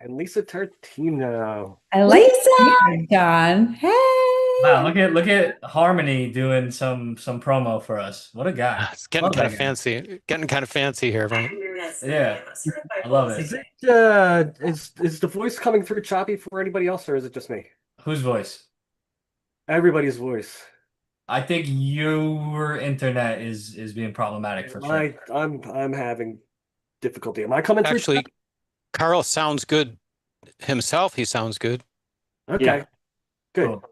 and Lisa Tartino. I like Lisa! it, John. Wow, Hey. look at Harmony doing some promo for us. What a guy. It's getting Love kind that of guy. fancy. Getting kind of fancy here, right? Yeah, I love Is it. is the voice coming through choppy for anybody else, or is it just me? Whose voice? Everybody's voice. I think your internet is being problematic for sure. I'm having difficulty. Am I coming through Actually, choppy? Carl sounds good himself. He sounds good. Okay, Yeah, good. cool.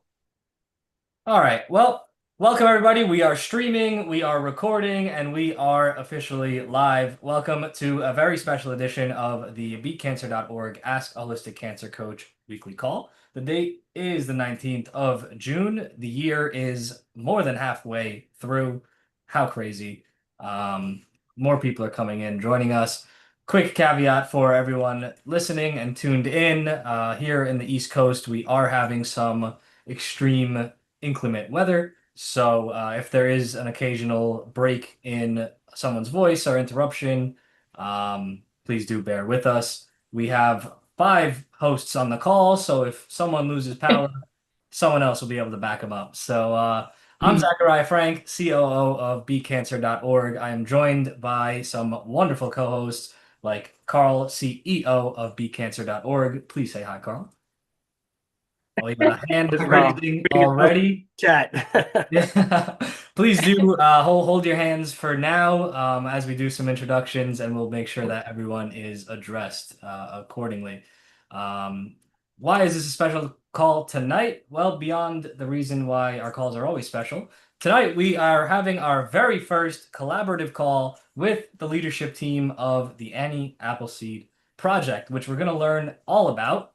All right. Well, welcome everybody. We are streaming, we are recording, and we are officially live. Welcome to a very special edition of the BeatCancer.Org Ask a Holistic Cancer Coach weekly call. The date is the 19th of June. The year is more than halfway through. How crazy. Um, More people are coming in, joining us. Quick caveat for everyone listening and tuned in. Here in the East Coast, we are having some extreme inclement weather. So if there is an occasional break in someone's voice or interruption, please do bear with us. We have five hosts on the call, so if someone loses power, someone else will be able to back them up. So I'm Zachariah Frank, COO of BeatCancer.Org. I am joined by some wonderful co-hosts like Carl, CEO of BeatCancer.Org. Please say hi, Carl. Oh, you got a hand raising already. Chat. Yeah. Please do hold your hands for now as we do some introductions, and we'll make sure that everyone is addressed accordingly. Um, why is this a special call tonight? Well, beyond the reason why our calls are always special, tonight we are having our very first collaborative call with the leadership team of the Annie Appleseed Project, which we're going to learn all about.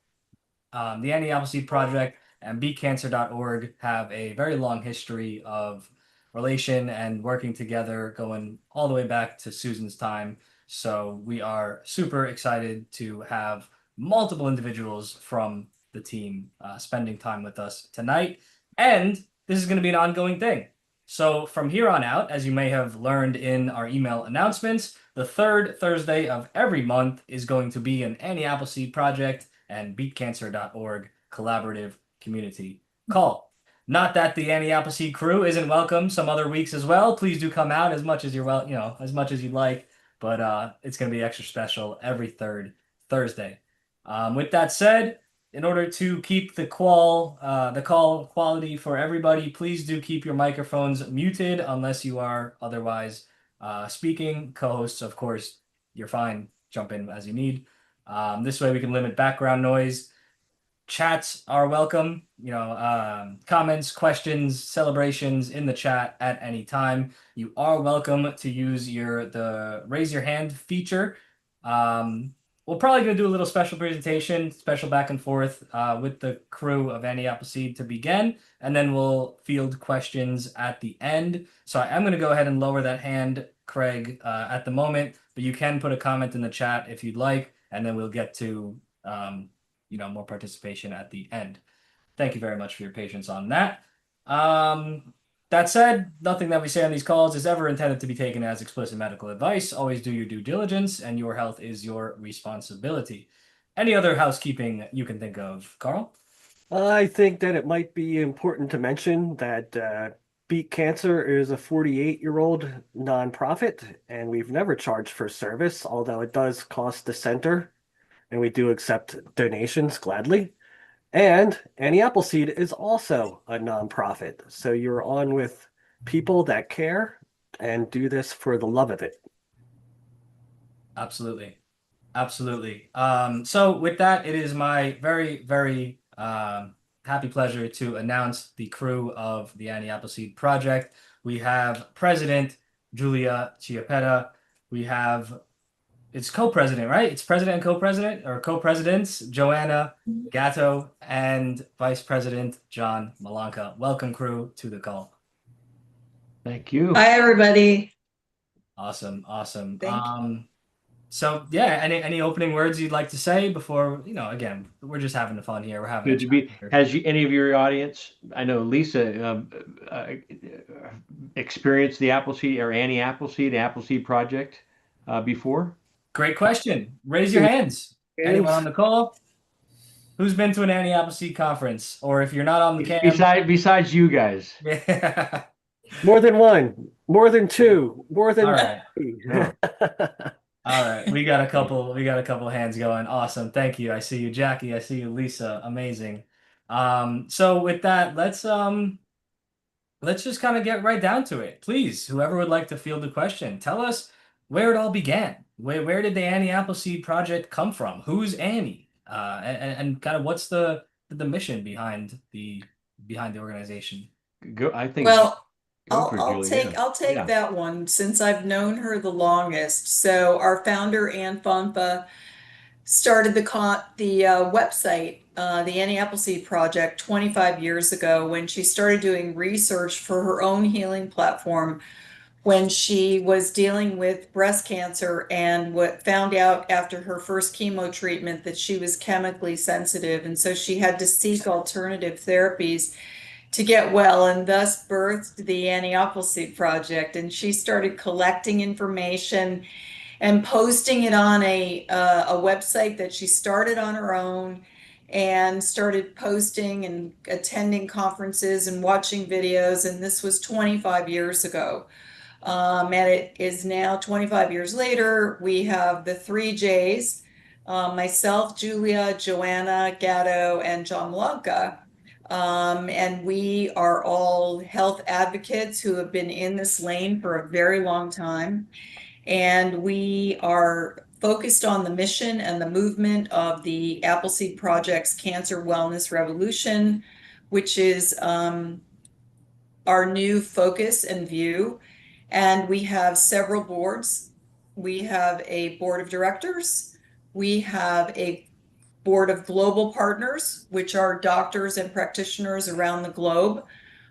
The Annie Appleseed Project and BeatCancer.Org have a very long history of relation and working together, going all the way back to Susan's time. So we are super excited to have multiple individuals from the team spending time with us tonight. And this is going to be an ongoing thing. So from here on out, as you may have learned in our email announcements, the third Thursday of every month is going to be an Annie Appleseed Project and BeatCancer.Org collaborative community call. Not that the Annie Appleseed crew isn't welcome some other weeks as well. Please do come out as much as you're as much as you'd like. But it's going to be extra special every third Thursday. With that said, in order to keep the call quality for everybody, please do keep your microphones muted unless you are otherwise speaking. Co-hosts, of course, you're fine. Jump in as you need. This way we can limit background noise. Chats are welcome. Comments, questions, celebrations in the chat at any time. You are welcome to use the raise your hand feature. We're probably going to do a little special presentation, special back and forth with the crew of Annie Appleseed to begin, and then we'll field questions at the end. So I am going to go ahead and lower that hand, Craig, at the moment, but you can put a comment in the chat if you'd like, and then we'll get to more participation at the end. Thank you very much for your patience on that. That said, nothing that we say on these calls is ever intended to be taken as explicit medical advice. Always do your due diligence, and your health is your responsibility. Any other housekeeping you can think of, Carl? I think that it might be important to mention that Beat Cancer is a 48-year-old nonprofit, and we've never charged for service, although it does cost the center, and we do accept donations gladly. And Annie Appleseed is also a nonprofit, so you're on with people that care and do this for the love of it. Absolutely. Absolutely. So with that, it is my very, very happy pleasure to announce the crew of the Annie Appleseed Project. We have President Julia Chiappetta. We have it's co-president, right? It's president and co-president or co-presidents, Joanna Gatto and Vice President John Malanka. Welcome, crew, to the call. Thank you. Hi, everybody. Awesome, awesome. Thank you. So yeah, any opening words you'd like to say before, again, we're just having fun here. We're having a Good to be. chat here. Has any of your audience? I know Lisa experienced the Appleseed or Annie Appleseed Project before. Great question. Raise your hands. Anyone on Hands? the call? Who's been to an Annie Appleseed conference? Or if you're not on the cam, Besides you guys. yeah. More than one, more than two, more All than right. three. Oh, All right. We got a couple hands going. Awesome. Thank you. I see you, Jackie. I see you, Lisa. Amazing. So with that, let's just kind of get right down to it. Please, whoever would like to field the question, tell us where it all began. Where did the Annie Appleseed project come from? Who's Annie? And kind of what's the mission behind the organization? go. I think Well, go for it, Julie. Yeah. I'll take Yeah. that one since I've known her the longest. So our founder, Ann Fonfa, started the website, the Annie Appleseed Project, 25 years ago when she started doing research for her own healing platform when she was dealing with breast cancer and what found out after her first chemo treatment that she was chemically sensitive, and so she had to seek alternative therapies to get well, and thus birthed the Annie Appleseed Project. And she started collecting information and posting it on a website that she started on her own, and started posting and attending conferences and watching videos. And this was 25 years ago. And it is now 25 years later. We have the three J's, myself, Julia, Joanna Gatto, and John Blanca. And we are all health advocates who have been in this lane for a very long time. And we are focused on the mission and the movement of the Appleseed Project's Cancer Wellness Revolution, which is our new focus and view. And we have several boards. We have a board of directors. We have a board of global partners, which are doctors and practitioners around the globe.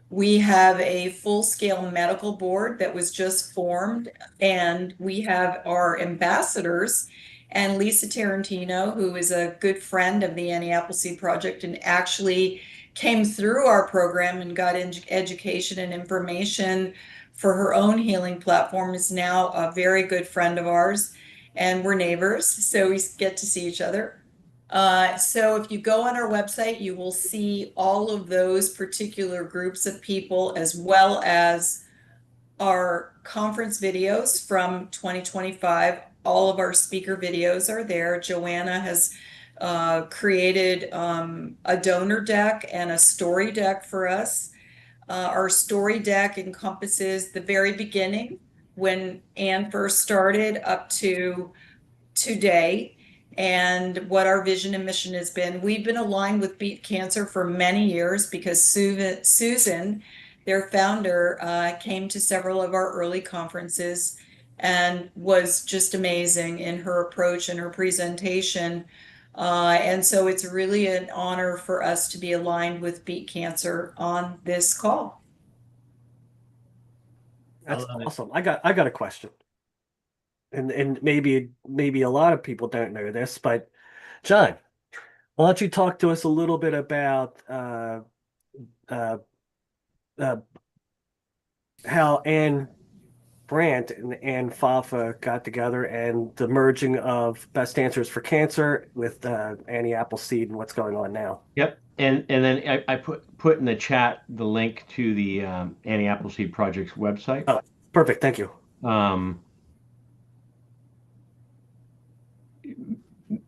We have a full-scale medical board that was just formed, and we have our ambassadors and Lisa Tarantino, who is a good friend of the Annie Appleseed Project and actually came through our program and got education and information for her own healing platform, is now a very good friend of ours, and we're neighbors, so we get to see each other. So if you go on our website, you will see all of those particular groups of people, as well as our conference videos from 2025. All of our speaker videos are there. Joanna has created a donor deck and a story deck for us. Our story deck encompasses the very beginning, when Anne first started, up to today, and what our vision and mission has been. We've been aligned with Beat Cancer for many years because Susan, their founder, came to several of our early conferences and was just amazing in her approach and her presentation. And so it's really an honor for us to be aligned with Beat Cancer on this call. I That's love it. awesome. I got a question. And maybe a lot of people don't know this, but John, why don't you talk to us a little bit about uh, uh, how Anne Brandt and Anne Fafa got together and the merging of Best Answers for Cancer with Annie Appleseed and what's going on now. Yep. And then I put in the chat the link to the Annie Appleseed Project's website. Oh, perfect. Thank you. Um,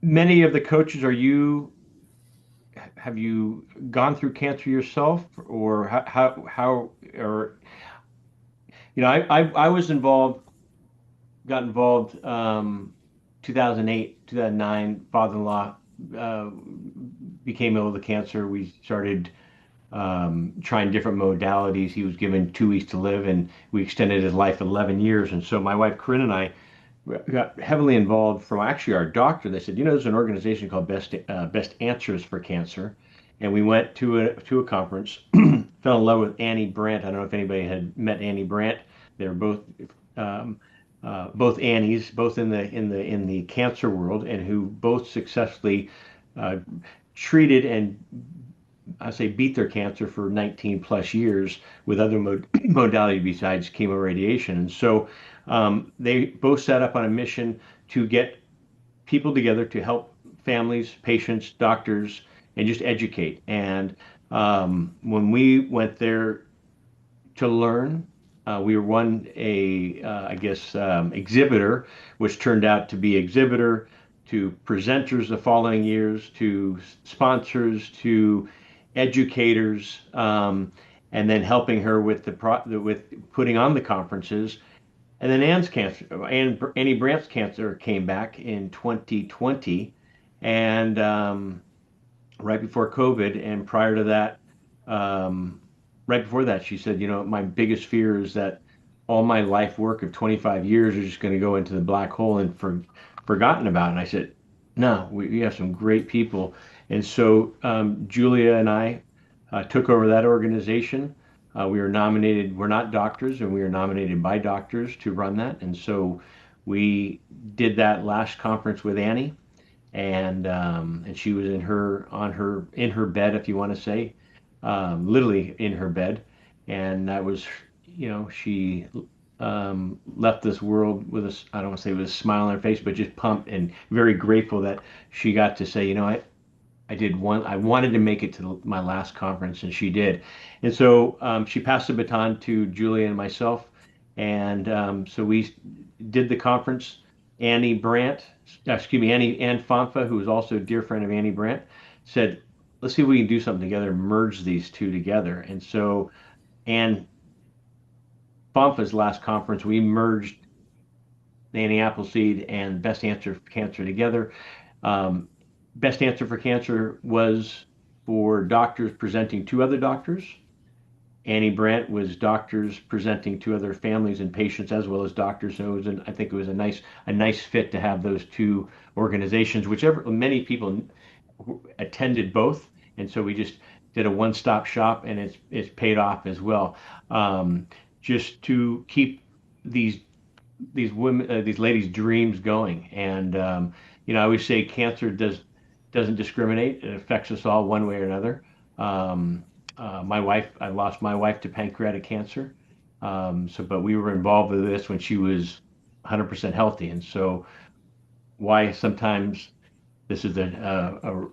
Many of the coaches, have you gone through cancer yourself, or how or I was got involved 2008, 2009. Father-in-law uh, became ill with cancer. We started trying different modalities. He was given 2 weeks to live, and we extended his life 11 years. And so my wife Corinne and I got heavily involved from actually our doctor. They said, there's an organization called Best Answers for Cancer, and we went to a conference. Fell in love with Annie Brandt. I don't know if anybody had met Annie Brandt. They're um, both Annies, both in the cancer world, and who both successfully uh, treated and I say beat their cancer for 19 plus years with other modality besides chemoradiation. And so they both set up on a mission to get people together to help families, patients, doctors, and just educate. And when we went there to learn, we won I guess, exhibitor, which turned out to be exhibitor to presenters the following years, to sponsors, to educators, and then helping her with with putting on the conferences. And then Annie Brandt's cancer came back in 2020, and right before COVID, and prior to that, um, right before that, she said, my biggest fear is that all my life work of 25 years is just going to go into the black hole and forgotten about. And I said, no, we have some great people. And so Julia and I took over that organization. We were nominated, we're not doctors, and we were nominated by doctors to run that. And so we did that last conference with Annie, and she was in her bed, if you want to say, literally in her bed. And that was, she left this world with I don't want to say with a smile on her face, but just pumped and very grateful that she got to say, I wanted to make it to my last conference, and she did. And so she passed the baton to Julia and myself. And so we did the conference. Annie Brandt, excuse me, Ann Fonfa, who is also a dear friend of Annie Brandt, said, let's see if we can do something together, merge these two together. And so Ann Fonfa's last conference, we merged Annie Appleseed and Best Answer for Cancer together. Um, Best Answer for Cancer was for doctors presenting to other doctors. Annie Brandt was doctors presenting to other families and patients as well as doctors. So I think it was a nice fit to have those two organizations, whichever many people attended both, and so we just did a one-stop shop, and it's paid off as well. Um, just to keep these these ladies' dreams going. And I always say cancer doesn't discriminate. It affects us all one way or another. I lost my wife to pancreatic cancer. But we were involved with this when she was 100% healthy. And so why sometimes this is a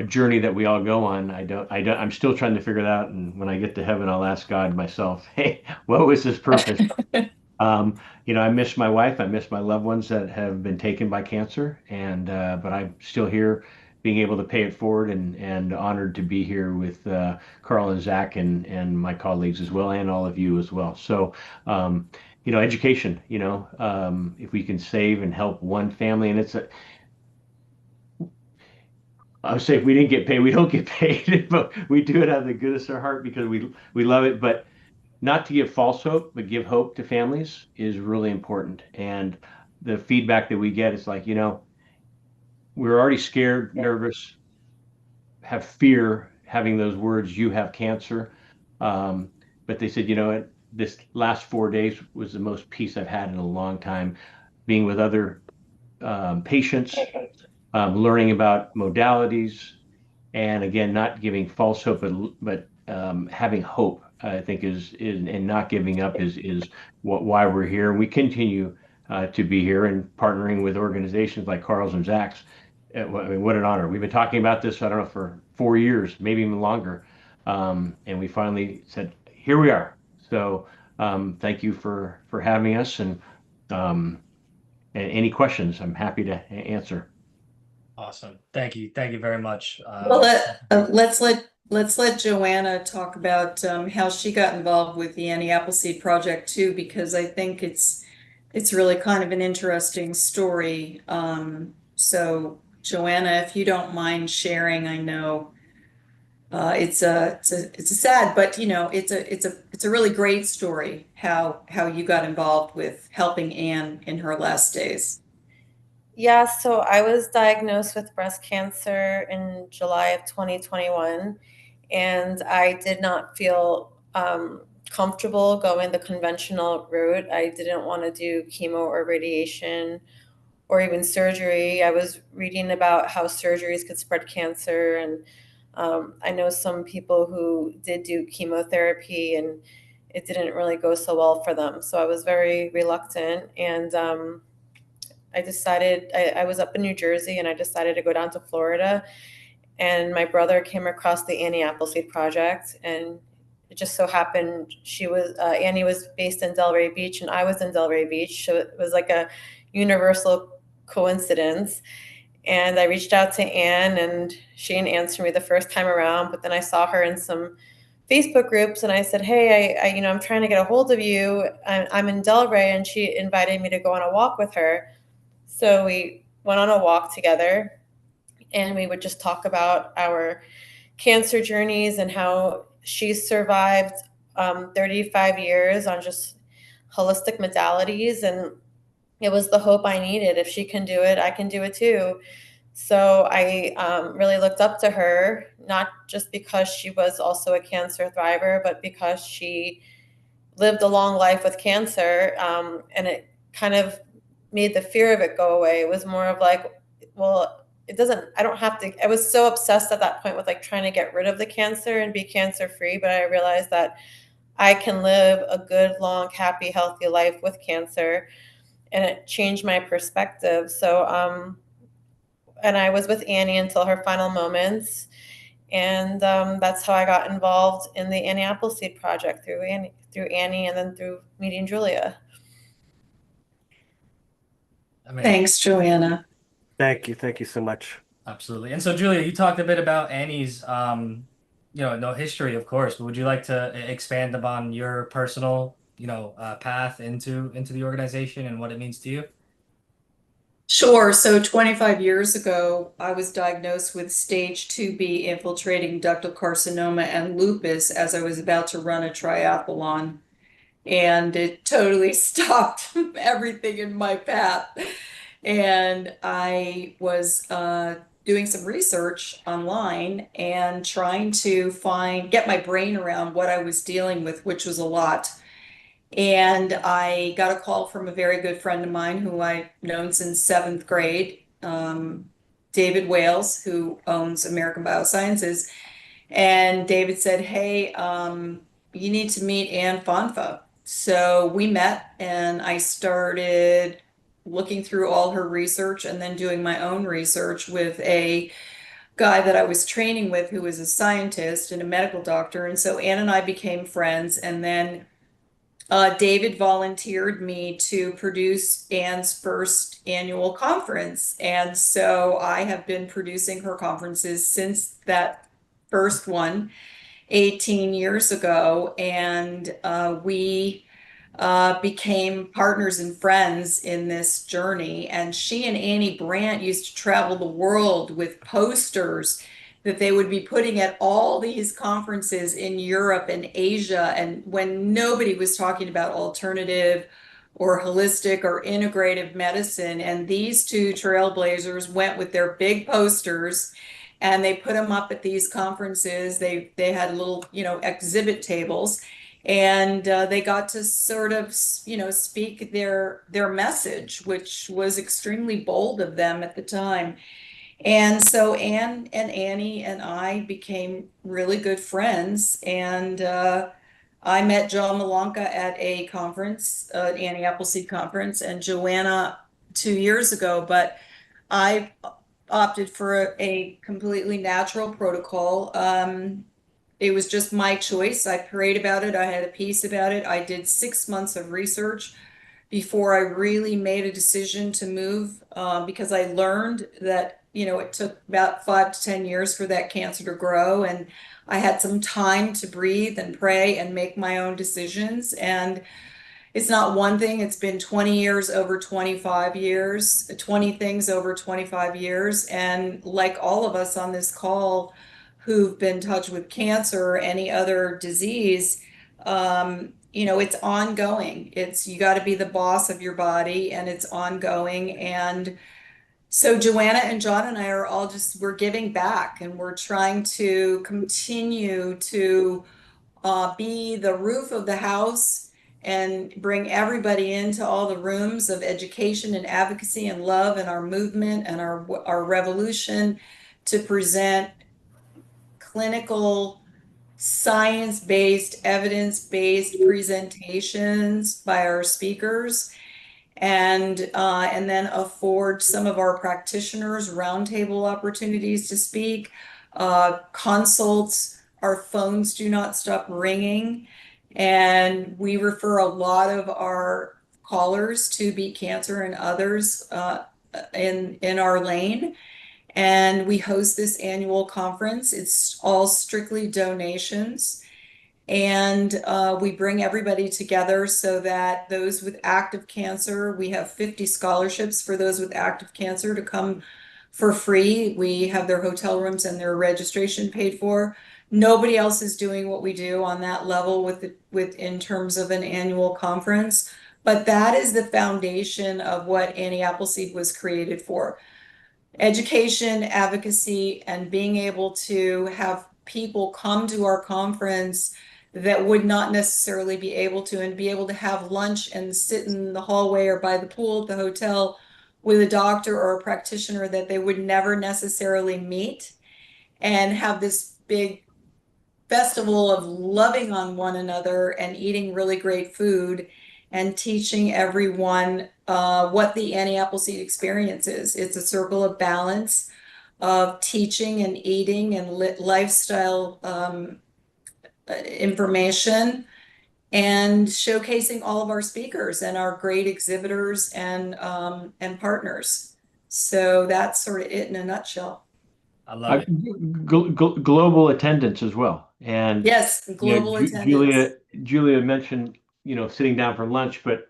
journey that we all go on. I'm still trying to figure it out. And when I get to heaven, I'll ask God myself, hey, what was his purpose? Um, I miss my wife. I miss my loved ones that have been taken by cancer, and but I'm still here, being able to pay it forward, and honored to be here with Carl and Zach and my colleagues as well, and all of you as well. So, education. If we can save and help one family, and I would say if we didn't get paid, we don't get paid, but we do it out of the goodness of our heart because we love it. But not to give false hope, but give hope to families is really important. And the feedback that we get is like, we're already scared, nervous, have fear having those words, you have cancer. Um, but they said, what, this last 4 days was the most peace I've had in a long time, being with other patients, learning about modalities, and again, not giving false hope, but having hope. I think is and not giving up is why we're here. And we continue to be here and partnering with organizations like Carl's and Zach's. I mean, what an honor. We've been talking about this, I don't know, for 4 years, maybe even longer. And we finally said, here we are. So thank you for having us. Um, and any questions, I'm happy to answer. Awesome. Thank you very much. Well, let's let Joanna talk about how she got involved with the Annie Appleseed Project too, because I think it's really kind of an interesting story. So Joanna, if you don't mind sharing, I know it's a sad, but it's a really great story how you got involved with helping Anne in her last days. Yeah, so I was diagnosed with breast cancer in July of 2021, and I did not feel comfortable going the conventional route. I didn't want to do chemo or radiation or even surgery. I was reading about how surgeries could spread cancer, and I know some people who did do chemotherapy and it didn't really go so well for them. So I was very reluctant, and I was up in New Jersey and I decided to go down to Florida. and my brother came across the Annie Appleseed Project, and it just so happened Annie was based in Delray Beach and I was in Delray Beach, so it was like a universal coincidence. And I reached out to Anne, and she didn't answer me the first time around, but then I saw her in some Facebook groups, and I said, "Hey, I'm trying to get a hold of you. I'm in Delray," and she invited me to go on a walk with her. So we went on a walk together, and we would just talk about our cancer journeys and how she survived 35 years on just holistic modalities. And it was the hope I needed. If she can do it, I can do it too. So I really looked up to her, not just because she was also a cancer thriver, but because she lived a long life with cancer. And it kind of made the fear of it go away. It was more of like, well, I don't have to. I was so obsessed at that point with like trying to get rid of the cancer and be cancer free. But I realized that I can live a good, long, happy, healthy life with cancer. And it changed my perspective. So, and I was with Annie until her final moments. And that's how I got involved in the Annie Appleseed Project through Annie, and then through meeting Julia. Amazing. Thanks, Joanna. Thank you. Thank you so much. Absolutely. And so, Julia, you talked a bit about Annie's, no history, of course, but would you like to expand upon your personal, path into the organization and what it means to you? Sure. So 25 years ago, I was diagnosed with stage 2B infiltrating ductal carcinoma and lupus as I was about to run a triathlon. And it totally stopped everything in my path. And I was doing some research online and trying to get my brain around what I was dealing with, which was a lot. And I got a call from a very good friend of mine who I've known since seventh grade, David Wales, who owns American Biosciences. And David said, "Hey, you need to meet Anne Fonfa." So we met, and I started looking through all her research and then doing my own research with a guy that I was training with who was a scientist and a medical doctor. And so Anne and I became friends. And then David volunteered me to produce Anne's first annual conference. And so I have been producing her conferences since that first one 18 years ago. And we became partners and friends in this journey. And she and Annie Brandt used to travel the world with posters that they would be putting at all these conferences in Europe and Asia. And when nobody was talking about alternative or holistic or integrative medicine, and these two trailblazers went with their big posters and they put them up at these conferences. They had little, exhibit tables, and they got to sort of, speak their message, which was extremely bold of them at the time. And so Anne and Annie and I became really good friends. And I met John Malanka at a conference, Annie Appleseed conference, and Joanna 2 years ago. But I opted for a completely natural protocol. It was just my choice. I prayed about it. I had a peace about it. I did 6 months of research before I really made a decision to move, because I learned that, it took about 5 to 10 years for that cancer to grow. And I had some time to breathe and pray and make my own decisions. And it's not one thing, it's been 20 years over 25 years, 20 things over 25 years. And like all of us on this call who've been touched with cancer or any other disease, it's ongoing. You got to be the boss of your body, and it's ongoing. And so Joanna and John and I are all we're giving back, and we're trying to continue to be the roof of the house and bring everybody into all the rooms of education and advocacy and love and our movement and our revolution to present clinical, science-based, evidence-based presentations by our speakers, and then afford some of our practitioners roundtable opportunities to speak. consults. Our phones do not stop ringing. And we refer a lot of our callers to Beat Cancer and others in our lane. And we host this annual conference. It's all strictly donations. And we bring everybody together so that those with active cancer, we have 50 scholarships for those with active cancer to come for free. We have their hotel rooms and their registration paid for. Nobody else is doing what we do on that level with in terms of an annual conference. But that is the foundation of what Annie Appleseed was created for: education, advocacy, and being able to have people come to our conference that would not necessarily be able to, and be able to have lunch and sit in the hallway or by the pool at the hotel with a doctor or a practitioner that they would never necessarily meet, and have this big festival of loving on one another and eating really great food and teaching everyone what the Annie Appleseed experience is. It's a circle of balance of teaching and eating and lifestyle information, and showcasing all of our speakers and our great exhibitors and partners. So that's sort of it in a nutshell. I love it. Global attendance as well. And Yes, global attendance. Julia mentioned, sitting down for lunch, but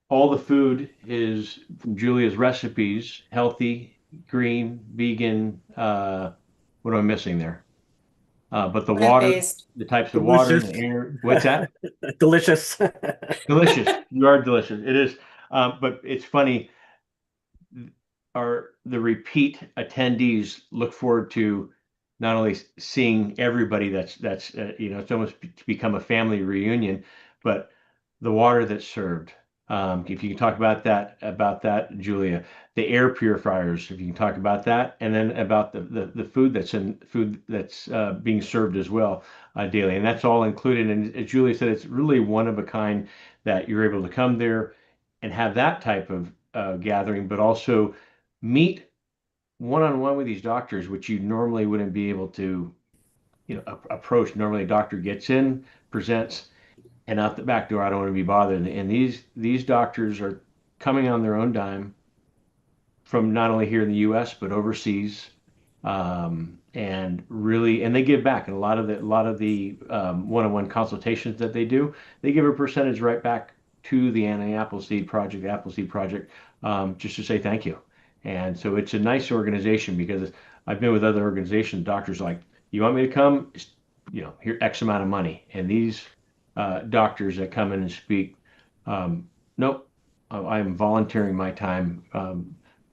all the food is from Julia's recipes, healthy, green, vegan. What am I missing there? But the water, Plant-based. the types of water, Delicious. the air, what's that? Delicious. Delicious. You are delicious. It is. But it's funny. The repeat attendees look forward to not only seeing everybody it's almost become a family reunion, but the water that's served. If you can talk about that, Julia, the air purifiers, if you can talk about that, and then about the food that's being served as well daily, and that's all included. And as Julia said, it's really one of a kind that you're able to come there and have that type of gathering, but also meet one-on-one with these doctors, which you normally wouldn't be able to, approach. Normally, a doctor gets in, presents, and out the back door, I don't want to be bothered. And these doctors are coming on their own dime from not only here in the U.S. but overseas, and they give back. And a lot of the one-on-one consultations that they do, they give a percentage right back to the Annie Appleseed Project, the Appleseed Project, just to say thank you. And so it's a nice organization, because I've been with other organizations. Doctors are like, you want me to come? Here X amount of money. And these doctors that come in and speak, nope, I am volunteering my time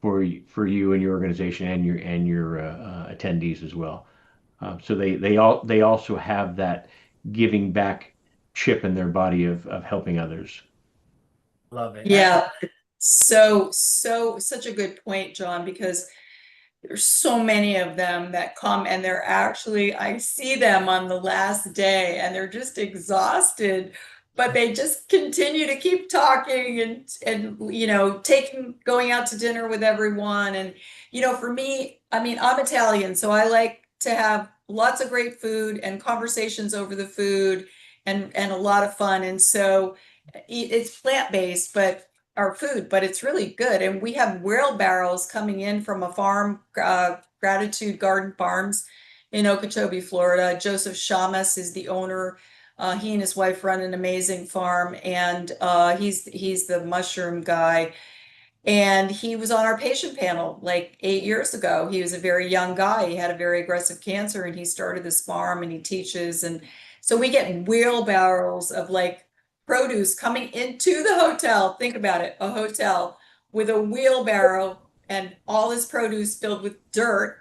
for you and your organization and your attendees as well. So they also have that giving back chip in their body of helping others. Love it. Yeah. Such a good point, John, because there's so many of them that come, and they're actually, I see them on the last day and they're just exhausted, but they just continue to keep talking and taking going out to dinner with everyone. And for me, I mean, I'm Italian, so I like to have lots of great food and conversations over the food, and a lot of fun. And so it's plant-based, but our food, but it's really good. And we have wheelbarrows coming in from a farm, Gratitude Garden Farms in Okeechobee, Florida. Joseph Shamus is the owner. He and his wife run an amazing farm, and he's the mushroom guy. And he was on our patient panel like 8 years ago. He was a very young guy. He had a very aggressive cancer, and he started this farm and he teaches. And so we get wheelbarrows of like produce coming into the hotel. Think about it, a hotel with a wheelbarrow and all this produce filled with dirt,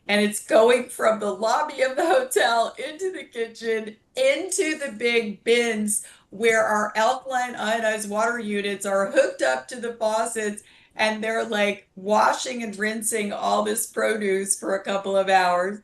and it's going from the lobby of the hotel into the kitchen, into the big bins where our alkaline ionized water units are hooked up to the faucets, and they're like washing and rinsing all this produce for a couple of hours.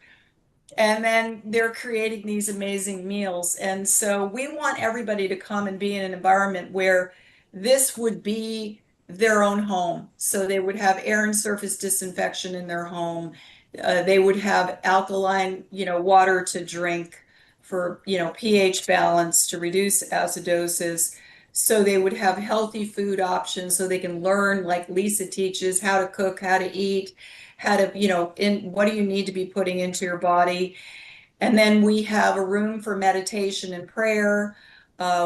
And then they're creating these amazing meals. And so we want everybody to come and be in an environment where this would be their own home. So they would have air and surface disinfection in their home. They would have alkaline, water to drink for, pH balance to reduce acidosis. So they would have healthy food options so they can learn, like Lisa teaches, how to cook, how to eat, how to, in what do you need to be putting into your body. And then we have a room for meditation and prayer.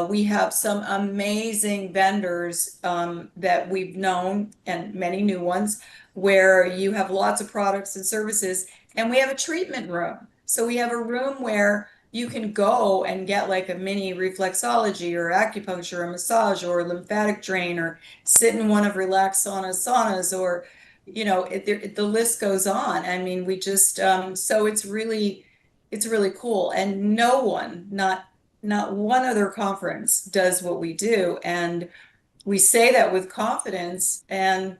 We have some amazing vendors that we've known and many new ones where you have lots of products and services. And we have a treatment room. So we have a room where you can go and get like a mini reflexology or acupuncture, or massage, or lymphatic drain, or sit in one of Relaxana saunas, or, the list goes on. I mean, we just, so it's really cool. And no one, not one other conference does what we do. And we say that with confidence. And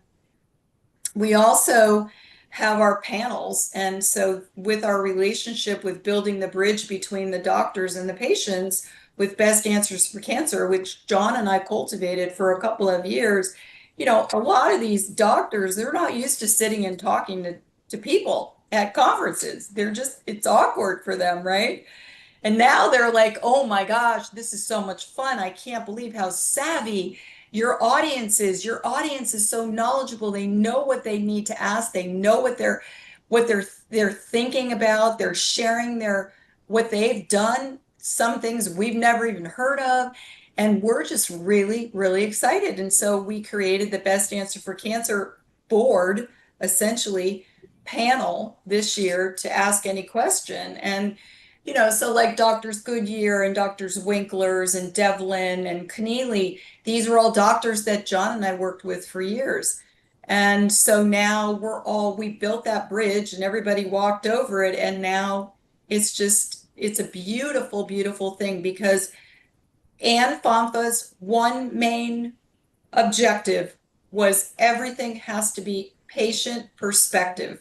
we also have our panels. And so with our relationship with building the bridge between the doctors and the patients with Best Answers for Cancer, which John and I cultivated for a couple of years, a lot of these doctors, they're not used to sitting and talking to people at conferences. It's awkward for them, right? And now they're like, oh my gosh, this is so much fun. I can't believe how savvy your audience is. Your audience is so knowledgeable. They know what they need to ask. They know what they're thinking about. They're sharing what they've done, some things we've never even heard of. And we're just really, really excited. And so we created the Best Answer for Cancer board, essentially panel this year to ask any question. And so like Doctors Goodyear and Doctors Winklers and Devlin and Keneally, these are all doctors that John and I worked with for years. And so now we built that bridge and everybody walked over it. And now it's a beautiful, beautiful thing because Anne Fonfa's one main objective was everything has to be patient perspective.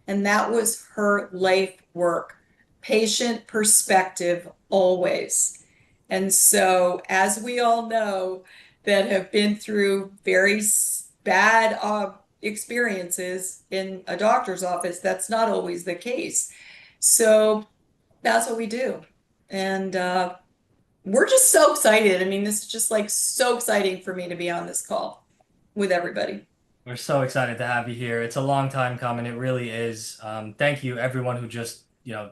And that was her life work. Patient perspective always. And so, as we all know that have been through very bad experiences in a doctor's office, that's not always the case. So, that's what we do. And we're just so excited. I mean, this is just like so exciting for me to be on this call with everybody. We're so excited to have you here. It's a long time coming. It really is. Thank you, everyone who just,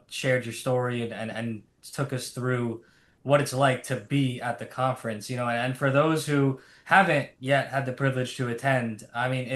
shared your story and took us through what it's like to be at the conference, and for those who haven't yet had the privilege to attend, I mean,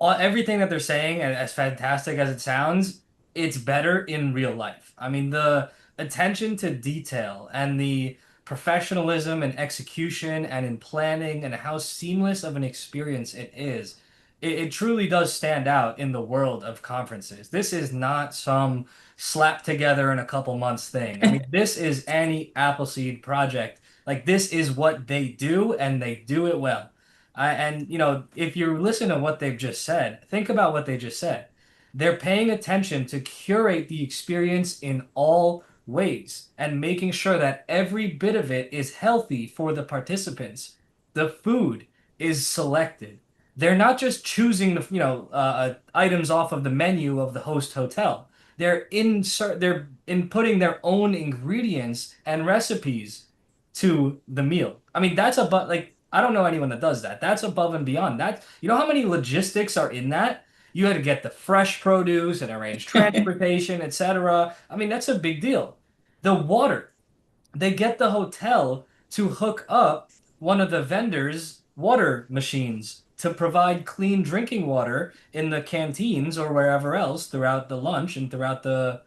everything that they're saying, as fantastic as it sounds, it's better in real life. I mean, the attention to detail and the professionalism and execution and in planning and how seamless of an experience it is. It truly does stand out in the world of conferences. This is not some slap together in a couple months thing. I mean, this is any Appleseed project. Like, this is what they do, and they do it well. And if you listen to what they've just said, think about what they just said. They're paying attention to curate the experience in all ways and making sure that every bit of it is healthy for the participants. The food is selected. They're not just choosing the items off of the menu of the host hotel. They're inputting their own ingredients and recipes to the meal. I mean, that's about like I don't know anyone that does that. That's above and beyond. That you know how many logistics are in that? You had to get the fresh produce and arrange transportation, etc. I mean, that's a big deal. The water. They get the hotel to hook up one of the vendors' water machines to provide clean drinking water in the canteens or wherever else throughout the lunch and throughout the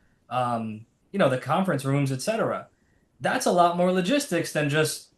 conference rooms, etc. That's a lot more logistics than just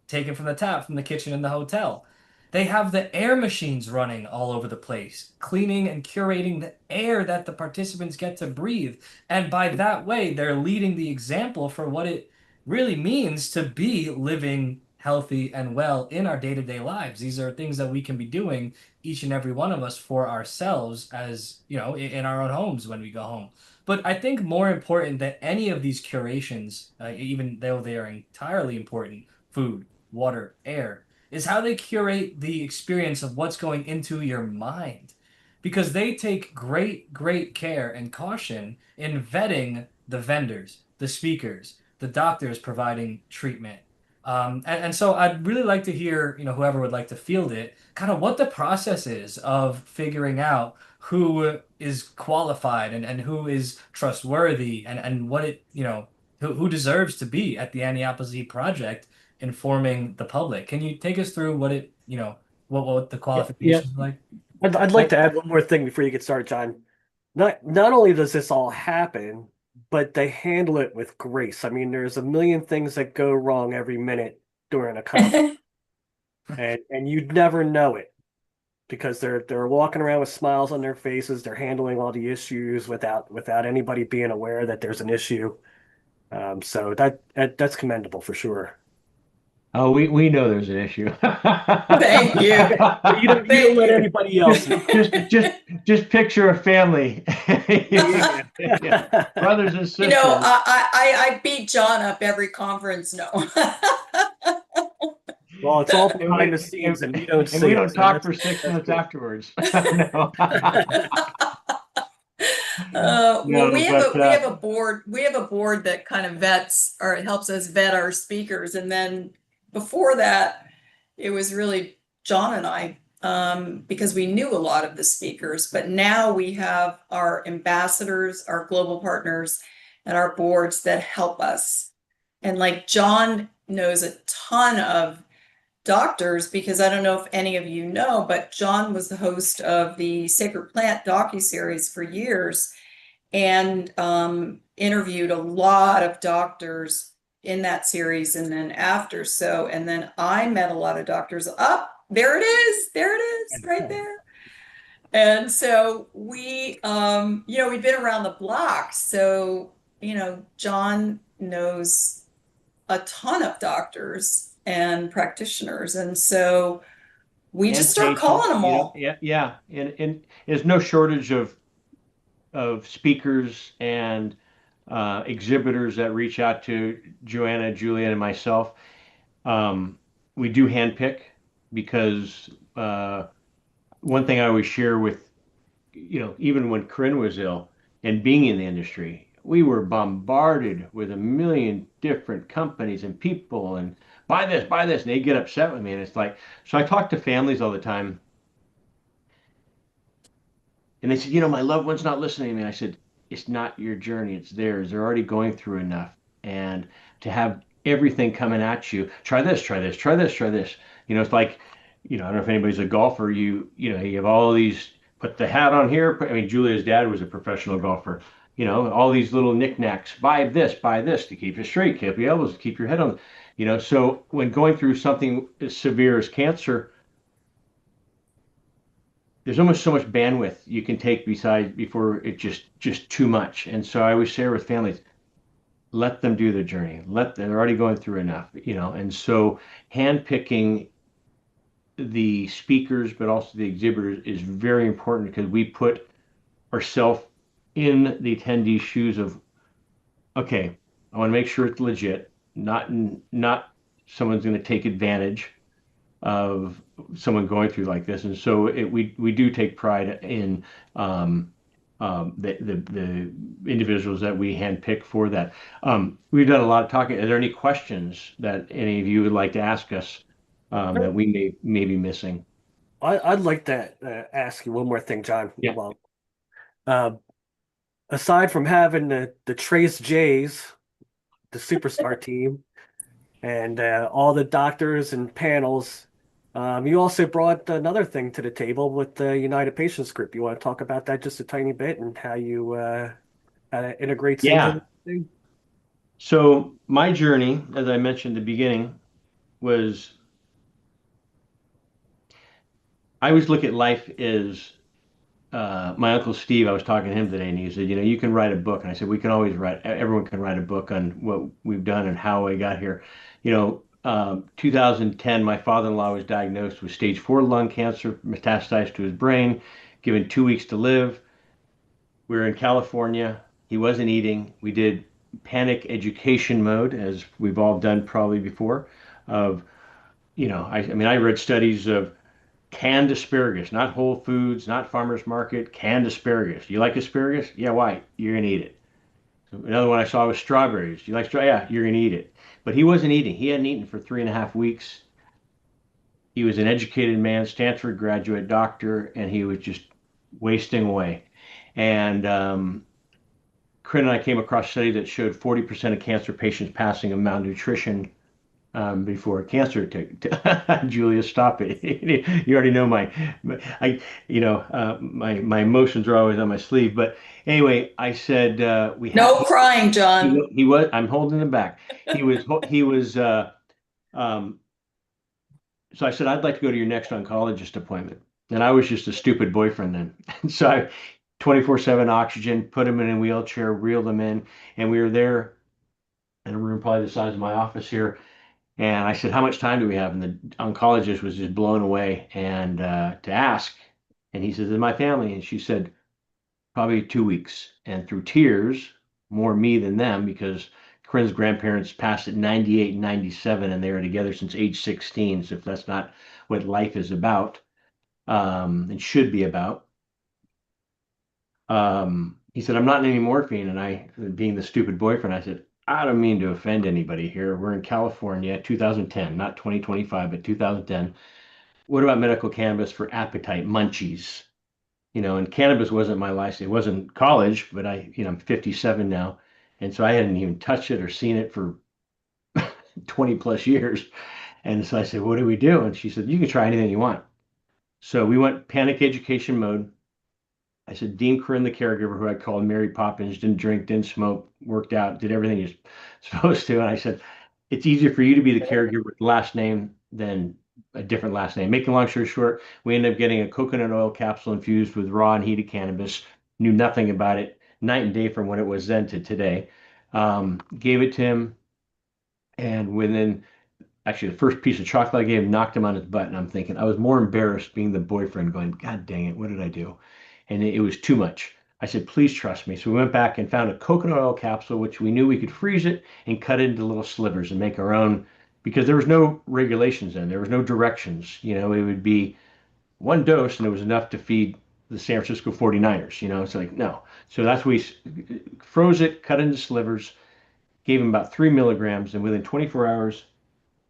taken from the tap from the kitchen in the hotel. They have the air machines running all over the place, cleaning and curating the air that the participants get to breathe. And by that way, they're leading the example for what it really means to be living healthy and well in our day-to-day lives. These are things that we can be doing, each and every one of us, for ourselves as, in our own homes when we go home. But I think more important than any of these curations, even though they are entirely important, food, water, air. is how they curate the experience of what's going into your mind. Because they take great, great care and caution in vetting the vendors, the speakers, the doctors providing treatment. And so I'd really like to hear, whoever would like to field it, kind of what the process is of figuring out who is qualified and who is trustworthy and what who deserves to be at the Anti-Opposite Project informing the public. Can you take us through what the Yeah, yeah. qualifications are like? I'd like to add one more thing before you get started, John. Not only does this all happen, but they handle it with grace. I mean, there's a million things that go wrong every minute during a conference, and you'd never know it because they're walking around with smiles on their faces. They're handling all the issues without anybody being aware that there's an issue. So that's commendable for sure. Oh, we know there's an issue. Thank you. But you don't Thank let you. anybody else know. Just just just picture a family. Yeah. Yeah. Brothers and You know, sisters. I beat John up every conference. No. Well, it's all And behind the we scenes and we don't and see we it, don't so talk that's for six that's minutes good. afterwards. No. Well, No, but we have a board that kind of vets or helps us vet our speakers. And then before that, it was really John and I, because we knew a lot of the speakers. But now we have our ambassadors, our global partners, and our boards that help us. And like John knows a ton of doctors because I don't know if any of you know, but John was the host of the Sacred Plant docuseries for years and interviewed a lot of doctors in that series and then after. So, and then I met a lot of doctors. Up there it is. There it is, right there. And so we've been around the block. So, John knows a ton of doctors and practitioners. And so we just and start calling patients, them all. yeah, yeah, and there's no shortage of speakers and exhibitors that reach out to Joanna, Julian, and myself. Um, we do handpick because one thing I always share with, even when Corinne was ill and being in the industry, we were bombarded with a million different companies and people and buy this, and they get upset with me. And it's like, so I talk to families all the time and they said, my loved one's not listening to me. And I said, it's not your journey, it's theirs. They're already going through enough. And to have everything coming at you, try this, try this, try this, try this. It's like, I don't know if anybody's a golfer. You have all these, put the hat on here. I mean, Julia's dad was a professional golfer. All these little knickknacks. Buy this to keep you straight, keep your elbows, keep your head on. So when going through something as severe as cancer, there's almost so much bandwidth you can take besides before it just too much. And so I always share with families, let them do the journey. They're already going through enough. And so handpicking the speakers, but also the exhibitors is very important because we put ourselves in the attendee's shoes of, okay, I want to make sure it's legit, not someone's going to take advantage of someone going through like this. And so we do take pride in the individuals that we handpick for that. We've done a lot of talking. Are there any questions that any of you would like to ask us that we may be missing? I'd like to ask you one more thing, John. Yeah. Well, uh, aside from having the Trace Jays, the superstar team, and all the doctors and panels, you also brought another thing to the table with the United Patients Group. You want to talk about that just a tiny bit and how it integrates into Yeah. the thing? So my journey, as I mentioned at the beginning, was I always look at life as my uncle Steve, I was talking to him today, and he said, you can write a book. And I said, we can always everyone can write a book on what we've done and how I got here. 2010, my father-in-law was diagnosed with stage 4 lung cancer, metastasized to his brain, given 2 weeks to live. We were in California. He wasn't eating. We did panic education mode, as we've all done probably before, of I mean, I read studies of canned asparagus, not Whole Foods, not farmers market, canned asparagus. You like asparagus? Yeah, why? You're gonna eat it. Another one I saw was strawberries. You like strawberries? Yeah, you're gonna eat it. But he wasn't eating. He hadn't eaten for 3.5 weeks. He was an educated man, Stanford graduate, doctor, and he was just wasting away. And Corinne and I came across a study that showed 40% of cancer patients passing of malnutrition before cancer attack. Julia, stop it. You already know my emotions are always on my sleeve. But anyway, I said we had No crying, John. he was. I'm holding him back. He was. Um, so I said I'd like to go to your next oncologist appointment, and I was just a stupid boyfriend then. So I 24/7 oxygen, put him in a wheelchair, reeled him in, and we were there in a room probably the size of my office here. And I said, "How much time do we have?" And the oncologist was just blown away and to ask. And he says, "In my family." And she said, "Probably 2 weeks." And through tears, more me than them, because Corinne's grandparents passed at 98 and 97, and they were together since age 16. So if that's not what life is about, and should be about, he said, "I'm not in any morphine." And I, being the stupid boyfriend, I said, "I don't mean to offend anybody here. We're in California, 2010, not 2025, but 2010. What about medical cannabis for appetite munchies?" And cannabis wasn't my life. It wasn't college, but I'm 57 now. And so I hadn't even touched it or seen it for 20 plus years. And so I said, "What do we do?" And she said, "You can try anything you want." So we went panic education mode. I said, Dean Corinne, the caregiver, who I called Mary Poppins, didn't drink, didn't smoke, worked out, did everything you're supposed to. And I said, "It's easier for you to be the caregiver with the last name than a different last name." Making a long story short, we ended up getting a coconut oil capsule infused with raw and heated cannabis. Knew nothing about it, night and day from what it was then to today. Gave it to him, and within actually the first piece of chocolate I gave him knocked him on his butt. And I'm thinking I was more embarrassed being the boyfriend, going, "God dang it, what did I do?" And it was too much. I said, "Please trust me." So we went back and found a coconut oil capsule, which we knew we could freeze it and cut it into little slivers and make our own, because there was no regulations then. There was no directions. It would be one dose and it was enough to feed the San Francisco 49ers. It's like, no. So that's we froze it, cut into slivers, gave him about 3 milligrams, and within 24 hours,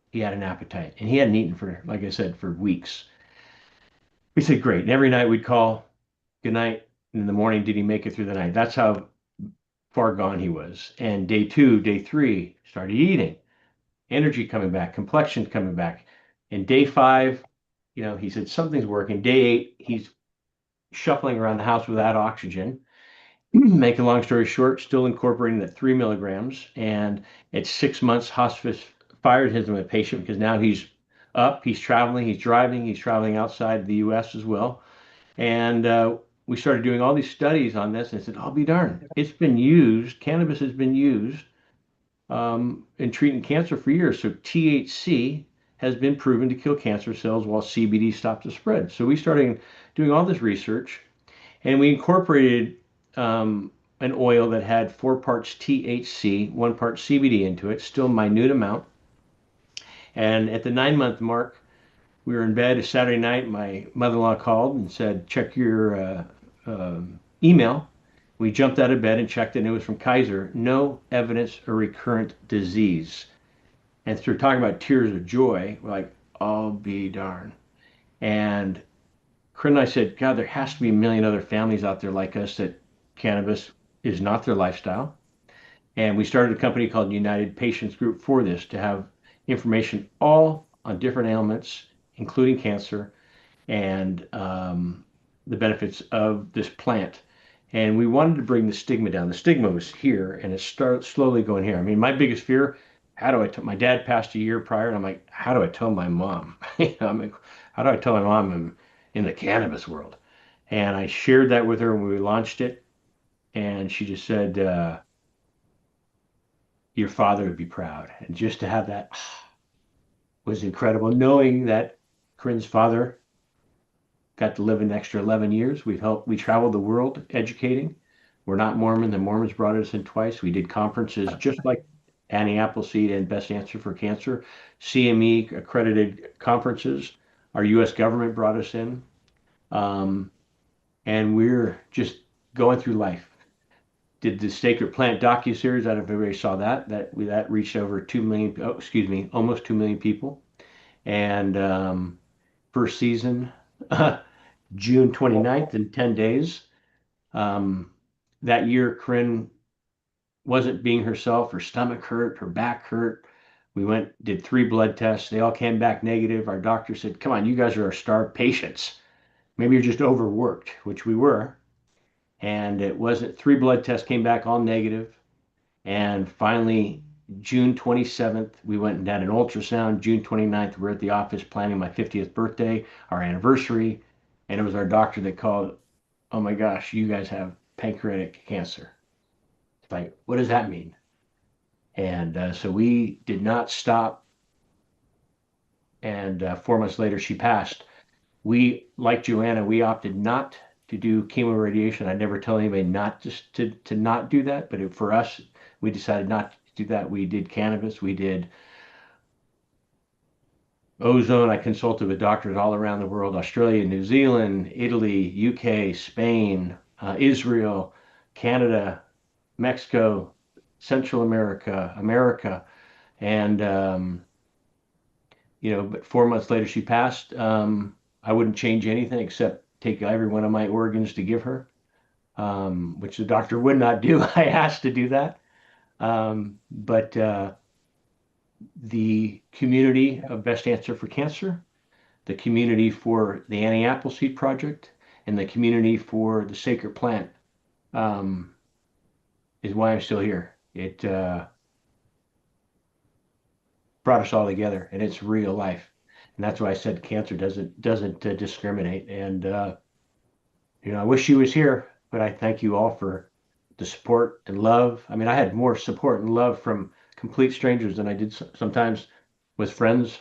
he had an appetite. And he hadn't eaten for, like I said, for weeks. We said, great. And every night we'd call, "Good night." And in the morning, did he make it through the night? That's how far gone he was. And day 2, day 3, started eating, energy coming back, complexion coming back. And day 5, he said something's working. Day 8, he's shuffling around the house without oxygen. Make a long story short, still incorporating that 3 milligrams. And at 6 months, hospice fired him as a patient because now he's up, he's traveling, he's driving, he's traveling outside the US as well. And we started doing all these studies on this, and I said, "I'll be darned. It's been used, cannabis has been used in treating cancer for years." So THC has been proven to kill cancer cells while CBD stops the spread. So we started doing all this research, and we incorporated an oil that had 4 parts THC, 1 part CBD into it, still minute amount. And at the 9 month mark, we were in bed a Saturday night. My mother-in-law called and said, "Check your email." We jumped out of bed and checked it, and it was from Kaiser. No evidence of recurrent disease. And through talking about tears of joy, we're like, "I'll be darned." And Corinne and I said, "God, there has to be a million other families out there like us that cannabis is not their lifestyle." And we started a company called United Patients Group for this, to have information all on different ailments, including cancer, and the benefits of this plant. And we wanted to bring the stigma down. The stigma was here, and it started slowly going here. I mean, my biggest fear, how do I tell, my dad passed a year prior, and I'm like, how do I tell my mom? I'm like, how do I tell my mom I'm in the cannabis world? And I shared that with her when we launched it, and she just said, "Your father would be proud." And just to have that was incredible, knowing that Corinne's father got to live an extra 11 years. We traveled the world educating. We're not Mormon. The Mormons brought us in twice. We did conferences just like Annie Appleseed and Best Answer for Cancer, CME accredited conferences. Our U.S. government brought us in, um, and we're just going through life. Did the Sacred Plant docuseries? I don't know if everybody saw that. That reached over 2 million. Oh, excuse me, almost 2 million people. And first season, June 29th, in 10 days. Um, that year, Corinne wasn't being herself. Her stomach hurt, her back hurt. We went, did 3 blood tests. They all came back negative. Our doctor said, "Come on, you guys are our star patients. Maybe you're just overworked," which we were. And it wasn't, 3 blood tests came back all negative. And finally, June 27th, we went and had an ultrasound. June 29th, we're at the office planning my 50th birthday, our anniversary. And it was our doctor that called, "Oh my gosh, you guys have pancreatic cancer." It's like, what does that mean? And so we did not stop. And 4 months later, she passed. We, like Joanna, we opted not to do chemoradiation. I never tell anybody not just to not do that, but for us, we decided not to do that. We did cannabis. We did ozone. I consulted with doctors all around the world: Australia, New Zealand, Italy, UK, Spain, Israel, Canada, Mexico, Central America, America. And, but 4 months later, she passed. I wouldn't change anything except take every one of my organs to give her, which the doctor would not do. I asked to do that. But the community of Best Answer for Cancer, the community for the Annie Appleseed Project, and the community for the Sacred Plant is why I'm still here. It brought us all together, and it's real life. And that's why I said cancer doesn't discriminate. And I wish she was here, but I thank you all for the support and love. I mean, I had more support and love from complete strangers than I did sometimes with friends,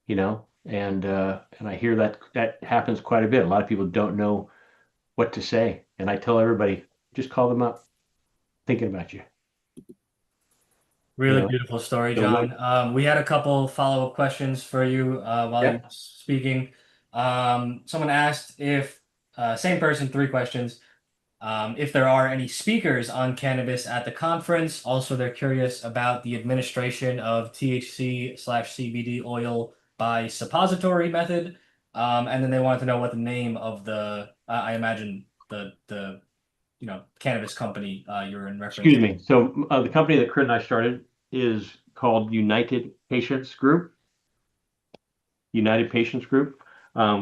and I hear that happens quite a bit. A lot of people don't know what to say, and I tell everybody, just call them up, thinking about you. Really beautiful story, So what? John. We had a couple follow-up questions for you while you Yeah. were speaking. Someone asked if, same person, 3 questions. If there are any speakers on cannabis at the conference. Also, they're curious about the administration of THC/CBD oil by suppository method. And then they wanted to know what the name of I imagine the cannabis company you're in reference Excuse to. me. So the company that Corinne and I started is called United Patients Group. United Patients Group.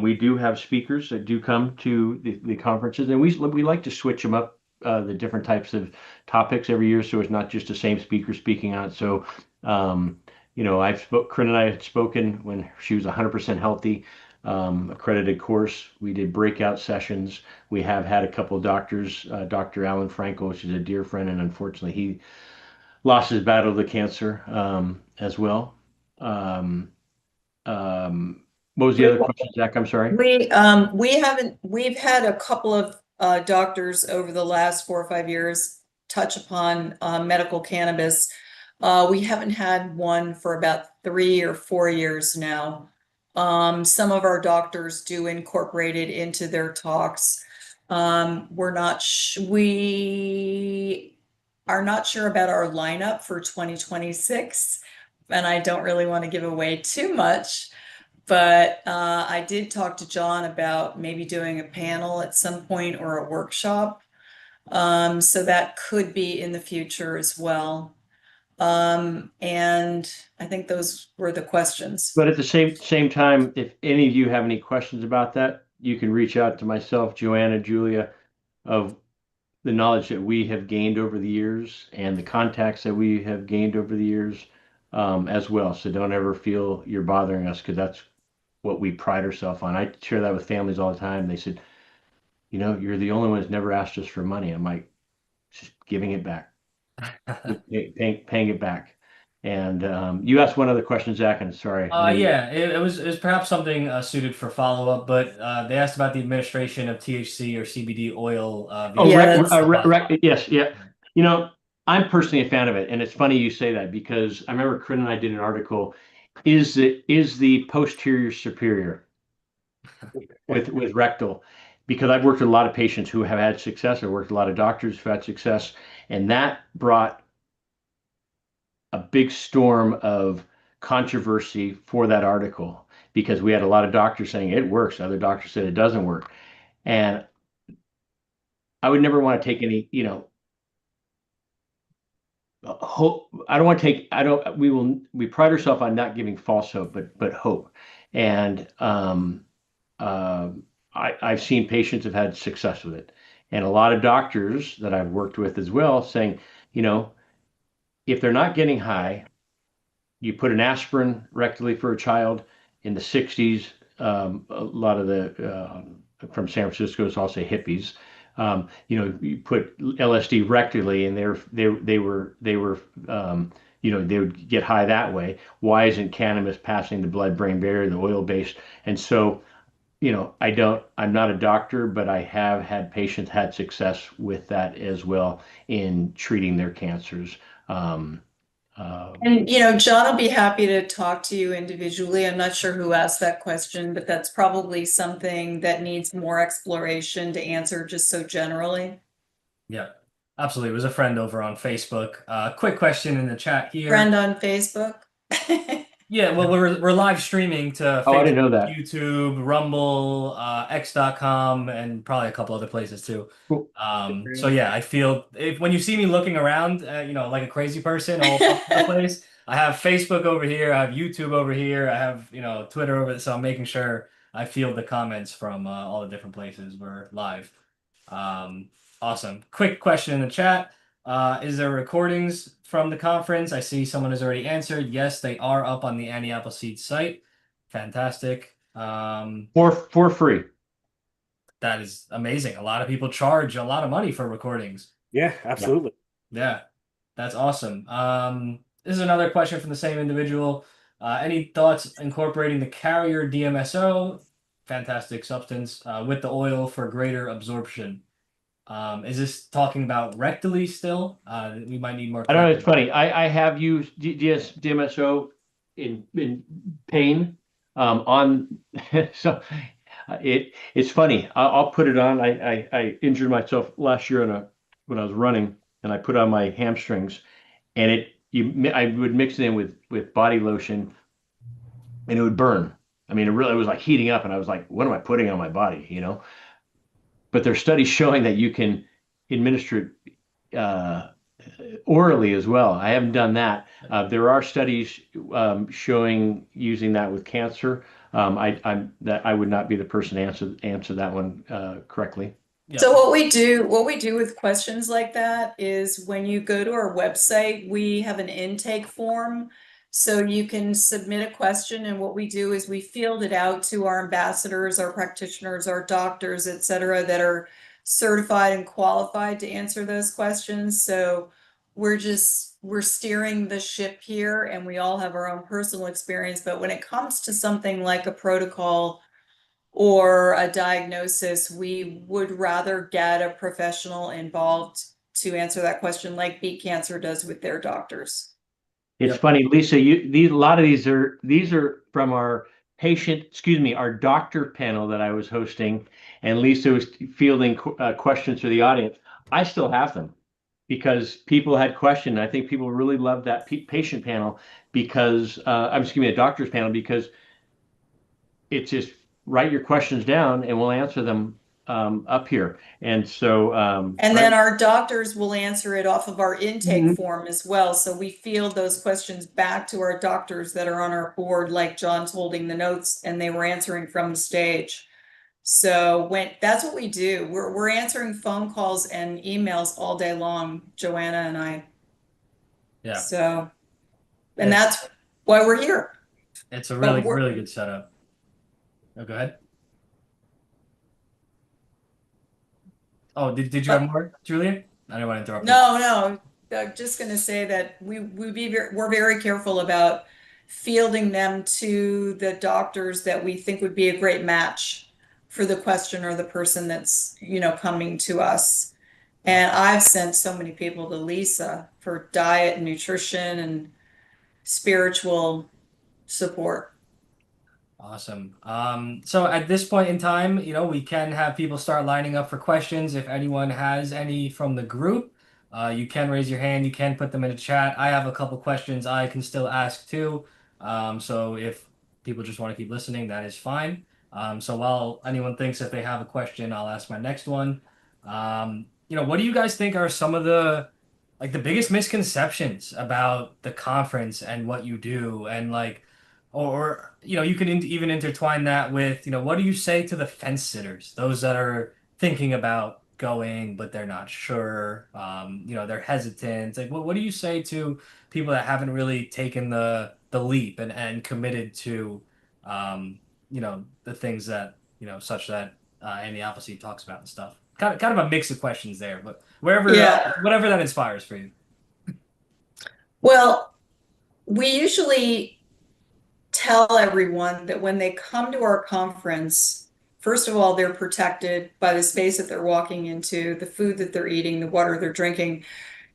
We do have speakers that do come to the conferences, and we like to switch them up, the different types of topics every year, so it's not just the same speaker speaking on it. So, Corinne and I had spoken when she was 100% healthy, accredited course. We did breakout sessions. We have had a couple of doctors, Dr. Alan Frankel, which is a dear friend, and unfortunately he lost his battle to cancer as well. What was the other question, Zach? I'm sorry. We've had a couple of doctors over the last 4 or 5 years touch upon medical cannabis. We haven't had one for about 3 or 4 years now. Some of our doctors do incorporate it into their talks. We are not sure about our lineup for 2026, and I don't really want to give away too much. But I did talk to John about maybe doing a panel at some point or a workshop. So that could be in the future as well. And I think those were the questions. But at the same time, if any of you have any questions about that, you can reach out to myself, Joanna, Julia, of the knowledge that we have gained over the years and the contacts that we have gained over the years as well. So don't ever feel you're bothering us, because that's what we pride ourselves on. I share that with families all the time. They said, you're the only one who's never asked us for money. I'm like, just giving it back, paying it back. And you asked one other question, Zach, and sorry. Yeah, it was perhaps something suited for follow-up, but they asked about the administration of THC or CBD oil Oh, Yeah, yes, yeah. I'm personally a fan of it, and it's funny you say that because I remember Corinne and I did an article. Is the posterior superior with rectal? Because I've worked with a lot of patients who have had success. I've worked with a lot of doctors who've had success, and that brought a big storm of controversy for that article because we had a lot of doctors saying it works, other doctors said it doesn't work, and I would never want to take any, hope. I don't want to take. I don't. We pride ourselves on not giving false hope, but hope. And uh, I've seen patients have had success with it, and a lot of doctors that I've worked with as well saying, you know, if they're not getting high, you put an aspirin rectally for a child in the 60s. A lot of the from San Francisco, so I'll say hippies. You put LSD rectally, and they would get high that way. Why isn't cannabis passing the blood-brain barrier, the oil-based? And so, I'm not a doctor, but I have had patients had success with that as well in treating their cancers. Um, And, John will be happy to talk to you individually. I'm not sure who asked that question, but that's probably something that needs more exploration to answer just so generally. Yeah, absolutely. It was a friend over on Facebook. Quick question in the chat here. Friend on Facebook. Yeah, well, we're live streaming to oh, I didn't Facebook, know that. YouTube, Rumble, X.com, and probably a couple other places too. Cool. So yeah, I feel if when you see me looking around, like a crazy person all over the place, I have Facebook over here, I have YouTube over here, I have, Twitter over there, so I'm making sure I field the comments from all the different places we're live. Um, awesome. Quick question in the chat. Is there recordings from the conference? I see someone has already answered. Yes, they are up on the Annie Appleseed site. Fantastic. For free. That is amazing. A lot of people charge a lot of money for recordings. Yeah, absolutely. Yeah, that's awesome. This is another question from the same individual. Any thoughts incorporating the carrier DMSO, fantastic substance, with the oil for greater absorption? Is this talking about rectally still? We might need more I don't know. clarity. It's funny. I have used DMSO in pain on so it's funny. I'll put it on. I injured myself last year when I was running, and I put on my hamstrings, and I would mix it in with body lotion, and it would burn. I mean, it was like heating up, and I was like, what am I putting on my body? But there's studies showing that you can administer it orally as well. I haven't done that. There are studies showing using that with cancer. I would not be the person to answer that one correctly. Yeah. So what we do with questions like that is when you go to our website, we have an intake form. So you can submit a question, and what we do is we field it out to our ambassadors, our practitioners, our doctors, et cetera, that are certified and qualified to answer those questions. So we're steering the ship here, and we all have our own personal experience. But when it comes to something like a protocol or a diagnosis, we would rather get a professional involved to answer that question, like Beat Cancer does with their doctors. It's Yep. funny, Lisa. A lot of these are from our doctor panel that I was hosting, and Lisa was fielding questions for the audience. I still have them because people had questions. I think people really love that patient panel because excuse me, a doctor's panel because it's just write your questions down and we'll answer them up here. And so, And then our doctors will answer it off of our intake Mhm. form as well. So we field those questions back to our doctors that are on our board, like John's holding the notes and they were answering from the stage. So that's what we do. We're answering phone calls and emails all day long, Joanna and I. Yeah. So, and It's that's why we're here. it's a But really, really good setup. Oh, go ahead. Oh, did you have more, Julia? I didn't want to interrupt you. No, I'm just going to say that we're very careful about fielding them to the doctors that we think would be a great match for the question or the person that's, coming to us. And I've sent so many people to Lisa for diet and nutrition and spiritual support. Awesome. So at this point in time, we can have people start lining up for questions. If anyone has any from the group, you can raise your hand. You can put them in the chat. I have a couple questions I can still ask too. So if people just want to keep listening, that is fine. So while anyone thinks if they have a question, I'll ask my next one. What do you guys think are some of the biggest misconceptions about the conference and what you do, and or you can even intertwine that with, what do you say to the fence sitters, those that are thinking about going but they're not sure, they're hesitant. Like, what do you say to people that haven't really taken the leap and committed to, the things that, such that Andy Appleseed talks about and stuff? Kind of a mix of questions there, but Yeah. whatever that inspires for you. Well, we usually tell everyone that when they come to our conference, first of all, they're protected by the space that they're walking into, the food that they're eating, the water they're drinking,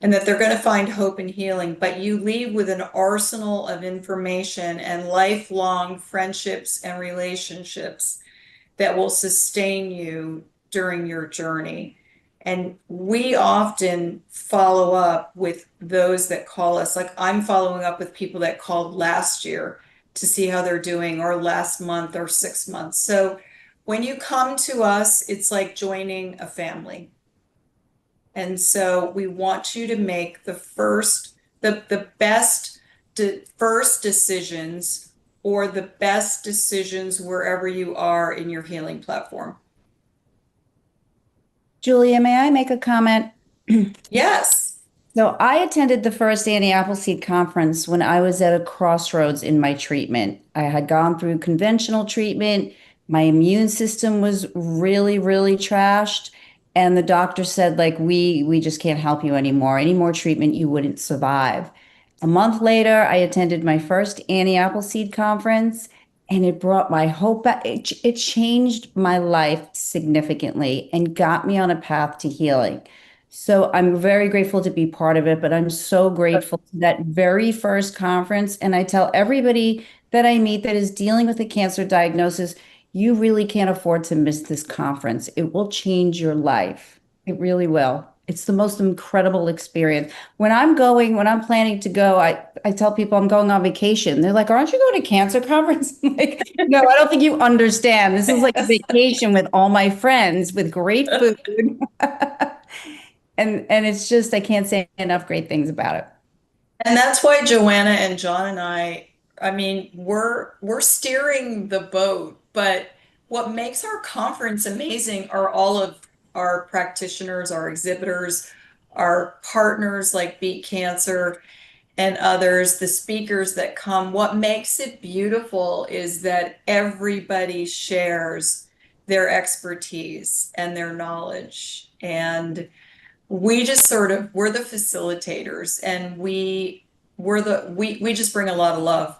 and that they're going to find hope and healing. But you leave with an arsenal of information and lifelong friendships and relationships that will sustain you during your journey. And we often follow up with those that call us. Like, I'm following up with people that called last year to see how they're doing, or last month, or 6 months. So when you come to us, it's like joining a family. And so we want you to make the best first decisions, or the best decisions wherever you are in your healing platform. Julia, may I make a comment? Yes. So I attended the first Annie Appleseed conference when I was at a crossroads in my treatment. I had gone through conventional treatment. My immune system was really, really trashed. And the doctor said, like, we just can't help you anymore. Any more treatment, you wouldn't survive. A month later, I attended my first Annie Appleseed conference, and it brought my hope back. It changed my life significantly and got me on a path to healing. So I'm very grateful to be part of it, but I'm so grateful to that very first conference. And I tell everybody that I meet that is dealing with a cancer diagnosis, you really can't afford to miss this conference. It will change your life. It really will. It's the most incredible experience. When I'm planning to go, I tell people I'm going on vacation. They're like, aren't you going to cancer conference? I'm like, no, I don't think you understand. This is like a vacation with all my friends with great food. And it's just, I can't say enough great things about it. And that's why Joanna and John and I mean, we're steering the boat, but what makes our conference amazing are all of our practitioners, our exhibitors, our partners like Beat Cancer and others, the speakers that come. What makes it beautiful is that everybody shares their expertise and their knowledge. And we just we're the facilitators, and we just bring a lot of love.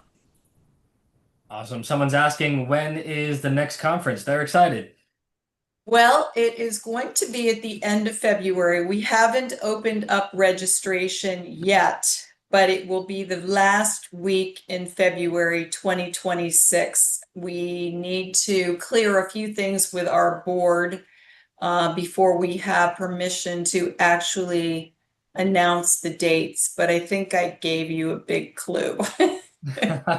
Awesome. Someone's asking, when is the next conference? They're excited. Well, it is going to be at the end of February. We haven't opened up registration yet, but it will be the last week in February 2026. We need to clear a few things with our board before we have permission to actually announce the dates, but I think I gave you a big clue. And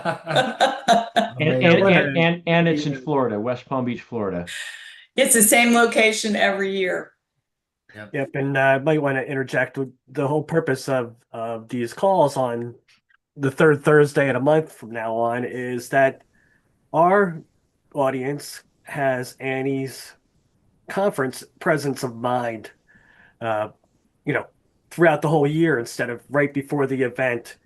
it's in Florida, West Palm Beach, Florida. It's the same location every year. Yep, and I might want to interject with the whole purpose of these calls on the third Thursday of a month from now on is that our audience has Annie's conference presence of mind, uh, you know, throughout the whole year instead of right before the event.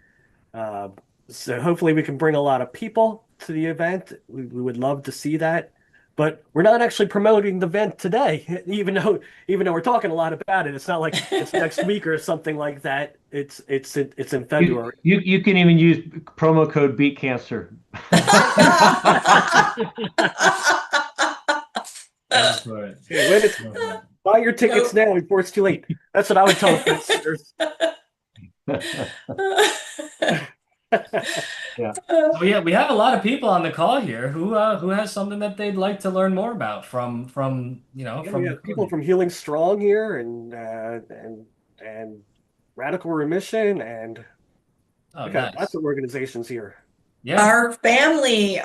Uh, so hopefully we can bring a lot of people to the event. We would love to see that. But we're not actually promoting the event today, even though we're talking a lot about it. It's not like it's next week or something like that. It's in February. You can even use promo code BeatCancer. Go for it. Okay, Buy your tickets So- now before it's too late. That's what I would tell the listeners. Yeah. So we have a lot of people on the call here who has something that they'd like to learn more about from Yeah, we from the have crew people here. from Healing Strong here and Radical Remission, and Oh, we got lots nice. of organizations here. Yeah. Our family.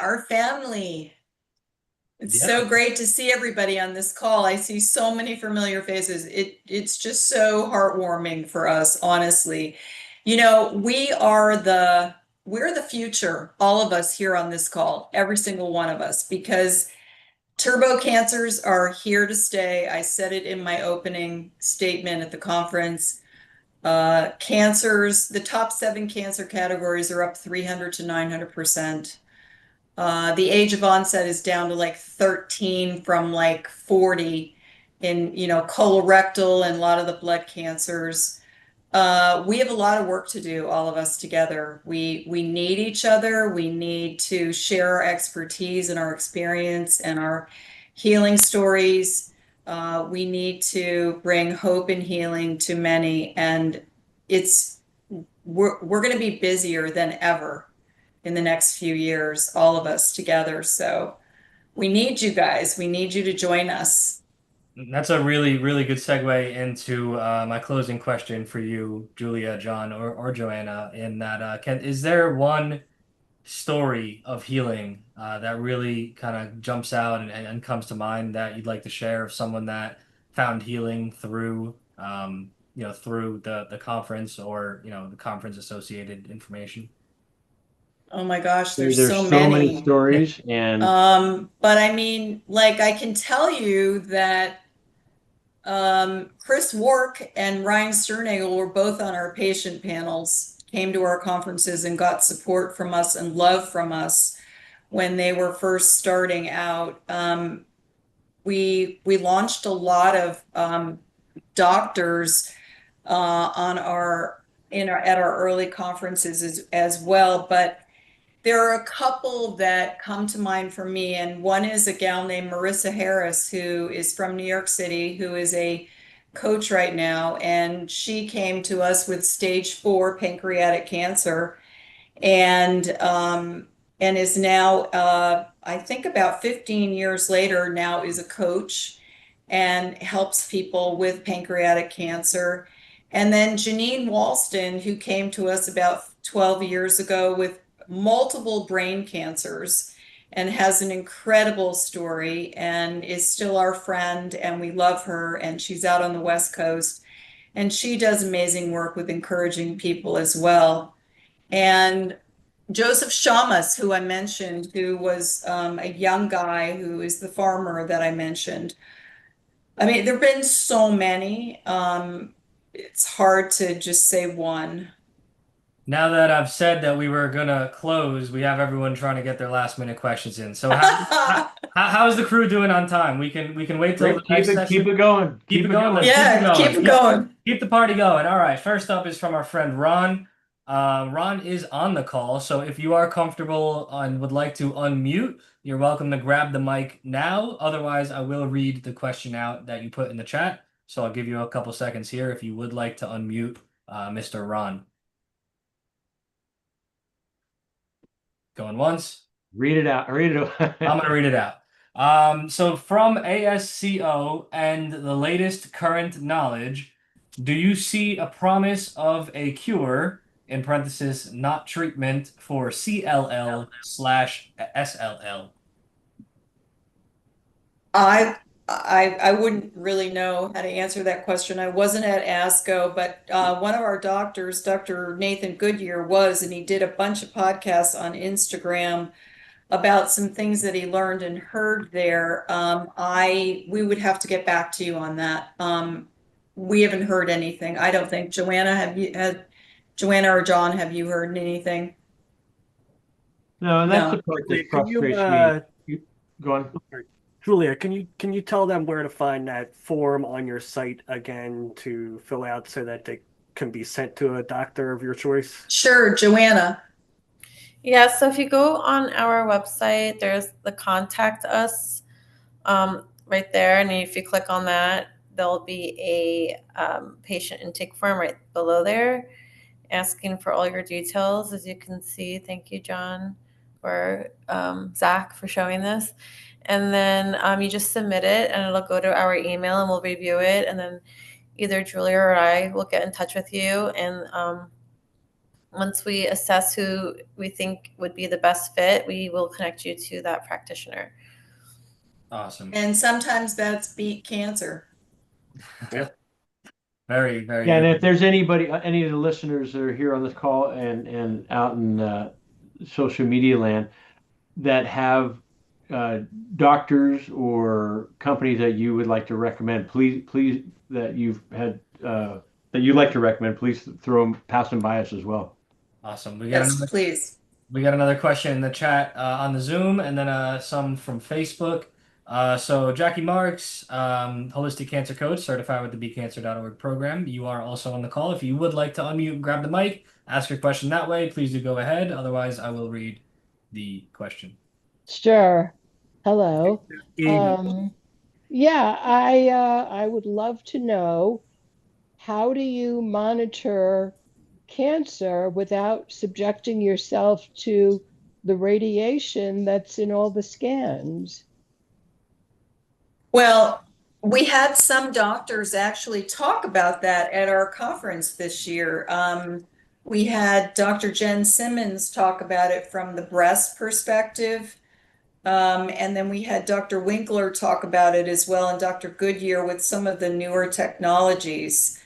It's Yeah. so great to see everybody on this call. I see so many familiar faces. It's just so heartwarming for us, honestly. You know, we're the future, all of us here on this call, every single one of us, because turbo cancers are here to stay. I said it in my opening statement at the conference. Cancers, the top 7 cancer categories are up 300 to 900%. The age of onset is down to like 13 from like 40 in, colorectal and a lot of the blood cancers. We have a lot of work to do, all of us together. We need each other. We need to share our expertise and our experience and our healing stories. We need to bring hope and healing to many, and it's we're going to be busier than ever in the next few years, all of us together. So we need you guys. We need you to join us. That's a really, really good segue into my closing question for you, Julia, John, or Joanna. In that, is there one story of healing that really kind of jumps out and comes to mind that you'd like to share of someone that found healing through, through the conference or, the conference associated information? Oh my gosh, there's There's so so many many. stories, and But I mean, like I can tell you that Chris Wark and Ryan Sternagel were both on our patient panels, came to our conferences and got support from us and love from us when they were first starting out. We launched a lot of doctors on at our early conferences as well, but there are a couple that come to mind for me, and one is a gal named Marissa Harris, who is from New York City, who is a coach right now, and she came to us with stage 4 pancreatic cancer, and is now I think about 15 years later now is a coach and helps people with pancreatic cancer. And then Janine Walston, who came to us about 12 years ago with multiple brain cancers and has an incredible story and is still our friend, and we love her, and she's out on the West Coast, and she does amazing work with encouraging people as well. And Joseph Shamas, who I mentioned, who was a young guy who is the farmer that I mentioned. I mean, there have been so many. It's hard to just say one. Now that I've said that we were gonna close, we have everyone trying to get their last minute questions in. So how's the crew doing on time? We can wait till the great. next Keep session. it going. Keep it going. Let's keep it Yeah, going. keep it going. Keep the party going. All right. First up is from our friend Ron. Ron is on the call, so if you are comfortable and would like to unmute, you're welcome to grab the mic now. Otherwise, I will read the question out that you put in the chat. So I'll give you a couple seconds here if you would like to unmute Mr. Ron. Going once. Read it out. Read it out. I'm going to read it out. So from ASCO and the latest current knowledge, do you see a promise of a cure, in parenthesis, not treatment, for CLL/SLL? I wouldn't really know how to answer that question. I wasn't at ASCO, but one of our doctors, Dr. Nathan Goodyear, was, and he did a bunch of podcasts on Instagram about some things that he learned and heard there. We would have to get back to you on that. We haven't heard anything. I don't think. Joanna or John, have you heard anything? No, and that's No. the part Julia, that frustrates me. Go on. Julia, can you tell them where to find that form on your site again to fill out so that they can be sent to a doctor of your choice? Sure, Joanna. Yeah, so if you go on our website, there's the contact us right there. And if you click on that, there'll be a patient intake form right below there asking for all your details. As you can see, thank you, John, or Zach, for showing this. And then you just submit it, and it'll go to our email, and we'll review it. And then either Julia or I will get in touch with you. And once we assess who we think would be the best fit, we will connect you to that practitioner. Awesome. And sometimes that's Beat Cancer. Yeah. Very, very Yeah, and good. if there's anybody, any of the listeners that are here on this call and out in social media land that have uh, doctors or companies that you would like to recommend, please that you've had that you'd like to recommend, please pass them by us as well. Awesome. We got Yes, another please. We got another question in the chat on the Zoom, and then some from Facebook. So Jackie Marks, Holistic Cancer Coach, certified with the BeatCancer.Org program. You are also on the call. If you would like to unmute and grab the mic, ask your question that way, please do go ahead. Otherwise, I will read the question. Sure. Hello. Amy. Yeah, I would love to know, how do you monitor cancer without subjecting yourself to the radiation that's in all the scans? Well, we had some doctors actually talk about that at our conference this year. We had Dr. Jen Simmons talk about it from the breast perspective. And then we had Dr. Winkler talk about it as well, and Dr. Goodyear with some of the newer technologies.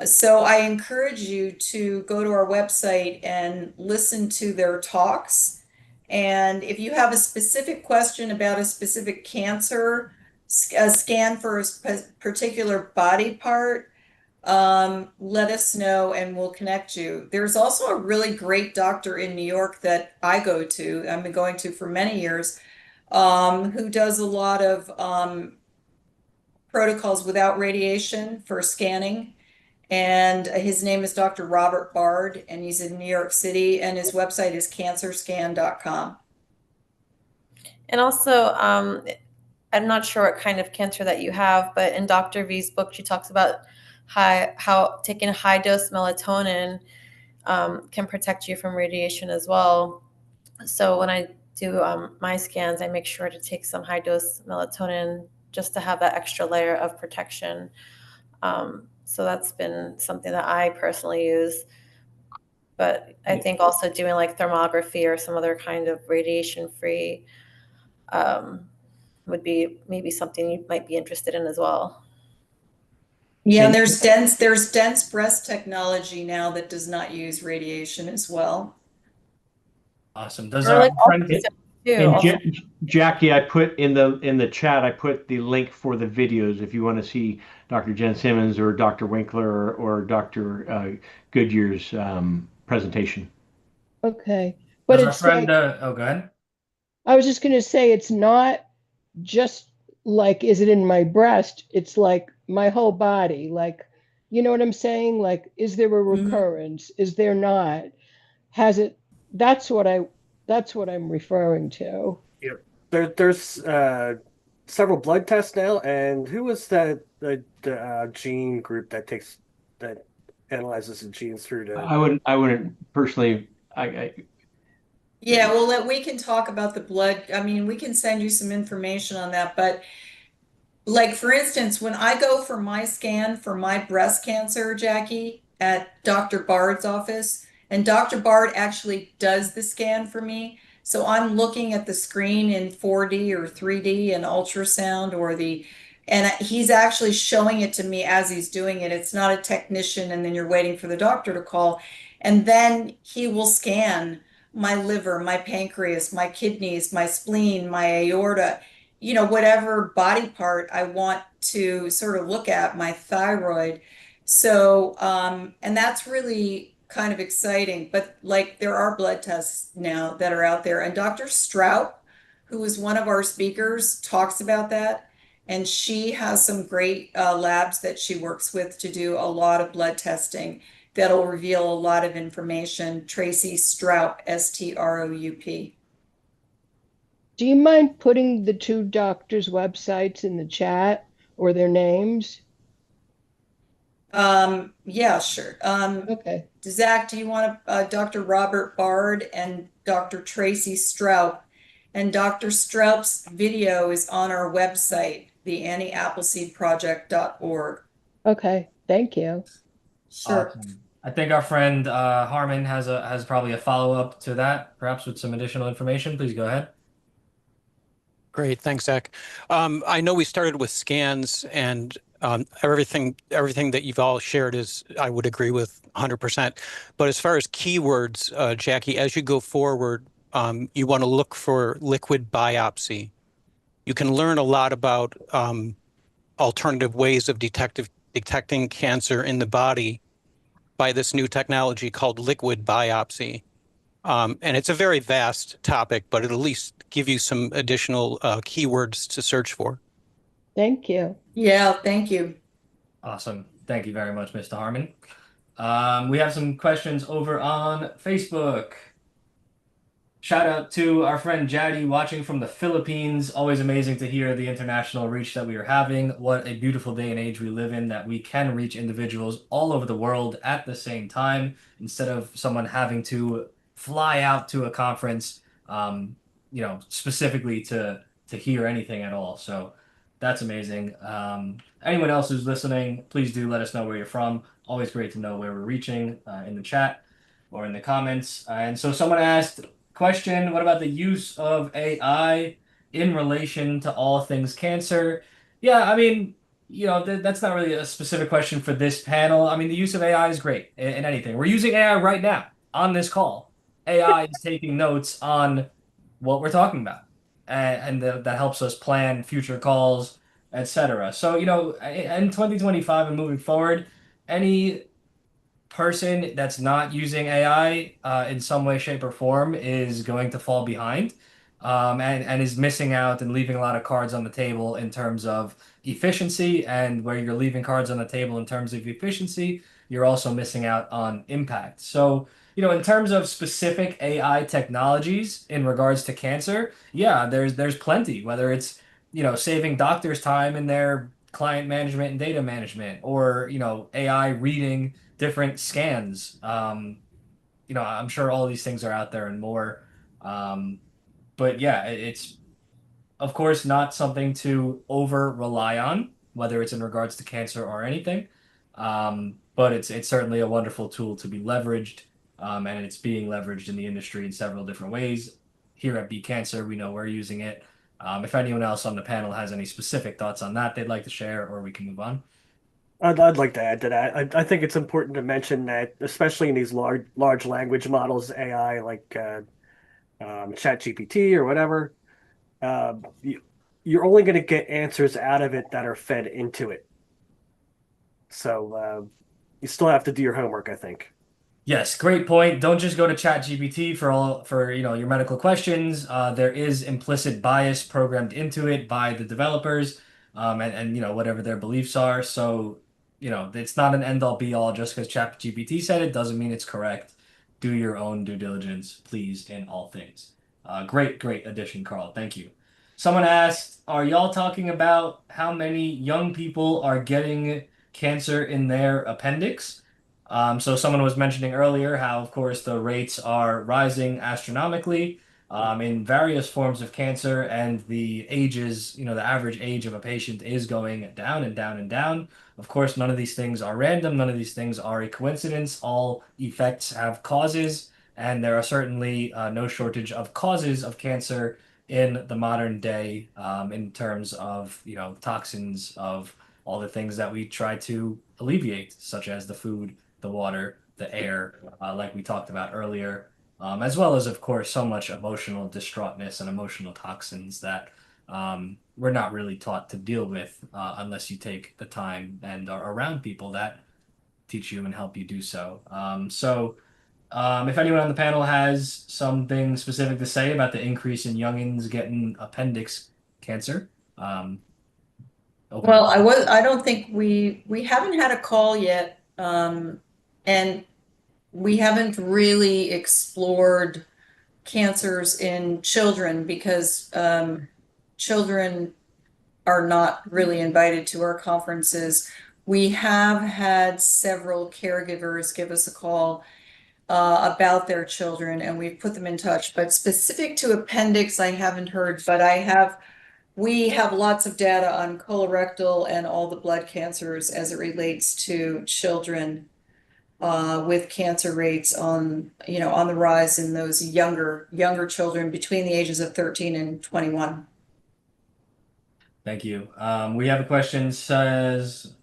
So I encourage you to go to our website and listen to their talks. And if you have a specific question about a specific cancer, a scan for a particular body part, let us know and we'll connect you. There's also a really great doctor in New York that I've been going to for many years, who does a lot of protocols without radiation for scanning. And his name is Dr. Robert Bard, and he's in New York City, and his website is BeatCancer.Org. And also, I'm not sure what kind of cancer that you have, but in Dr. V's book, she talks about how taking high dose melatonin can protect you from radiation as well. So when I do my scans, I make sure to take some high dose melatonin just to have that extra layer of protection. So that's been something that I personally use. But I think also doing like thermography or some other kind of radiation free would be maybe something you might be interested in as well. Yeah, and there's dense breast technology now that does not use radiation as well. Awesome. Does Or our like friend ultrasound too. And Jackie, I put in the chat, I put the link for the videos if you want to see Dr. Jen Simmons or Dr. Winkler or Dr. Goodyear's presentation. Okay. But does our it's friend like, oh, go ahead. I was just going to say, it's not just like, is it in my breast? It's like my whole body. Like, you know what I'm saying? Like, is there a recurrence? Is there not? Has it? That's what I'm referring to. Yep. There's several blood tests now, and who was the gene group that analyzes the genes through the I wouldn't personally. Yeah, well, we can talk about the blood. I mean, we can send you some information on that, but like for instance, when I go for my scan for my breast cancer, Jackie, at Dr. Bard's office, and Dr. Bard actually does the scan for me. So I'm looking at the screen in 4D or 3D and ultrasound and he's actually showing it to me as he's doing it. It's not a technician and then you're waiting for the doctor to call. And then he will scan my liver, my pancreas, my kidneys, my spleen, my aorta, whatever body part I want to sort of look at, my thyroid. So, and that's really kind of exciting. But like there are blood tests now that are out there. And Dr. Strout, who is one of our speakers, talks about that. And she has some great labs that she works with to do a lot of blood testing that'll reveal a lot of information. Tracy Stroup, Stroup. Do you mind putting the two doctors' websites in the chat or their names? Yeah, sure. Okay. Zach, do you want Dr. Robert Bard and Dr. Tracy Stroup? And Dr. Straup's video is on our website, the AnnieAppleseedProject.org. Okay. Thank you. Sure. Awesome. I think our friend Harmon has probably a follow-up to that, perhaps with some additional information. Please go ahead. Great, thanks, Zach. I know we started with scans, and everything that you've all shared is I would agree with 100%. But as far as keywords, Jackie, as you go forward, you want to look for liquid biopsy. You can learn a lot about alternative ways of detecting cancer in the body by this new technology called liquid biopsy. And it's a very vast topic, but it'll at least give you some additional keywords to search for. Thank you. Yeah, thank you. Awesome. Thank you very much, Mr. Harmon. We have some questions over on Facebook. Shout out to our friend Jaddy watching from the Philippines. Always amazing to hear the international reach that we are having. What a beautiful day and age we live in that we can reach individuals all over the world at the same time instead of someone having to fly out to a conference, specifically to hear anything at all. So that's amazing. Anyone else who's listening, please do let us know where you're from. Always great to know where we're reaching in the chat or in the comments. And so someone asked, question, what about the use of AI in relation to all things cancer? Yeah, I mean, that's not really a specific question for this panel. I mean, the use of AI is great in anything. We're using AI right now on this call. AI is taking notes on what we're talking about, that helps us plan future calls, etc. So, in 2025 and moving forward, any person that's not using AI in some way, shape, or form is going to fall behind, and is missing out and leaving a lot of cards on the table in terms of efficiency. And where you're leaving cards on the table in terms of efficiency, you're also missing out on impact. So, in terms of specific AI technologies in regards to cancer, yeah, there's plenty, whether it's saving doctors time in their client management and data management, or AI reading different scans. I'm sure all these things are out there and more. But yeah, it's of course not something to over rely on, whether it's in regards to cancer or anything. But it's certainly a wonderful tool to be leveraged, and it's being leveraged in the industry in several different ways. Here at BeatCancer, we know we're using it. If anyone else on the panel has any specific thoughts on that they'd like to share, or we can move on. I'd like to add to that. I think it's important to mention that, especially in these large language models, AI like ChatGPT or whatever, you, you're only going to get answers out of it that are fed into it. So you still have to do your homework, I think. Yes, great point. Don't just go to ChatGPT for your medical questions. There is implicit bias programmed into it by the developers, and whatever their beliefs are. So it's not an end all be all just because ChatGPT said it doesn't mean it's correct. Do your own due diligence, please, in all things. Great addition, Carl. Thank you. Someone asked, are y'all talking about how many young people are getting cancer in their appendix? So someone was mentioning earlier how, of course, the rates are rising astronomically in various forms of cancer, and the ages, the average age of a patient is going down and down and down. Of course, none of these things are random. None of these things are a coincidence. All effects have causes, and there are certainly no shortage of causes of cancer in the modern day, in terms of, toxins, of all the things that we try to alleviate, such as the food, the water, the air, like we talked about earlier, as well as, of course, so much emotional distraughtness and emotional toxins that we're not really taught to deal with unless you take the time and are around people that teach you and help you do so. If anyone on the panel has something specific to say about the increase in youngins getting appendix cancer, open Well, it. I don't think we haven't had a call yet, and we haven't really explored cancers in children because children are not really invited to our conferences. We have had several caregivers give us a call about their children, and we've put them in touch. But specific to appendix, I haven't heard, but we have lots of data on colorectal and all the blood cancers as it relates to children with cancer rates on the rise in those younger children between the ages of 13 and 21. Thank you. We have a question says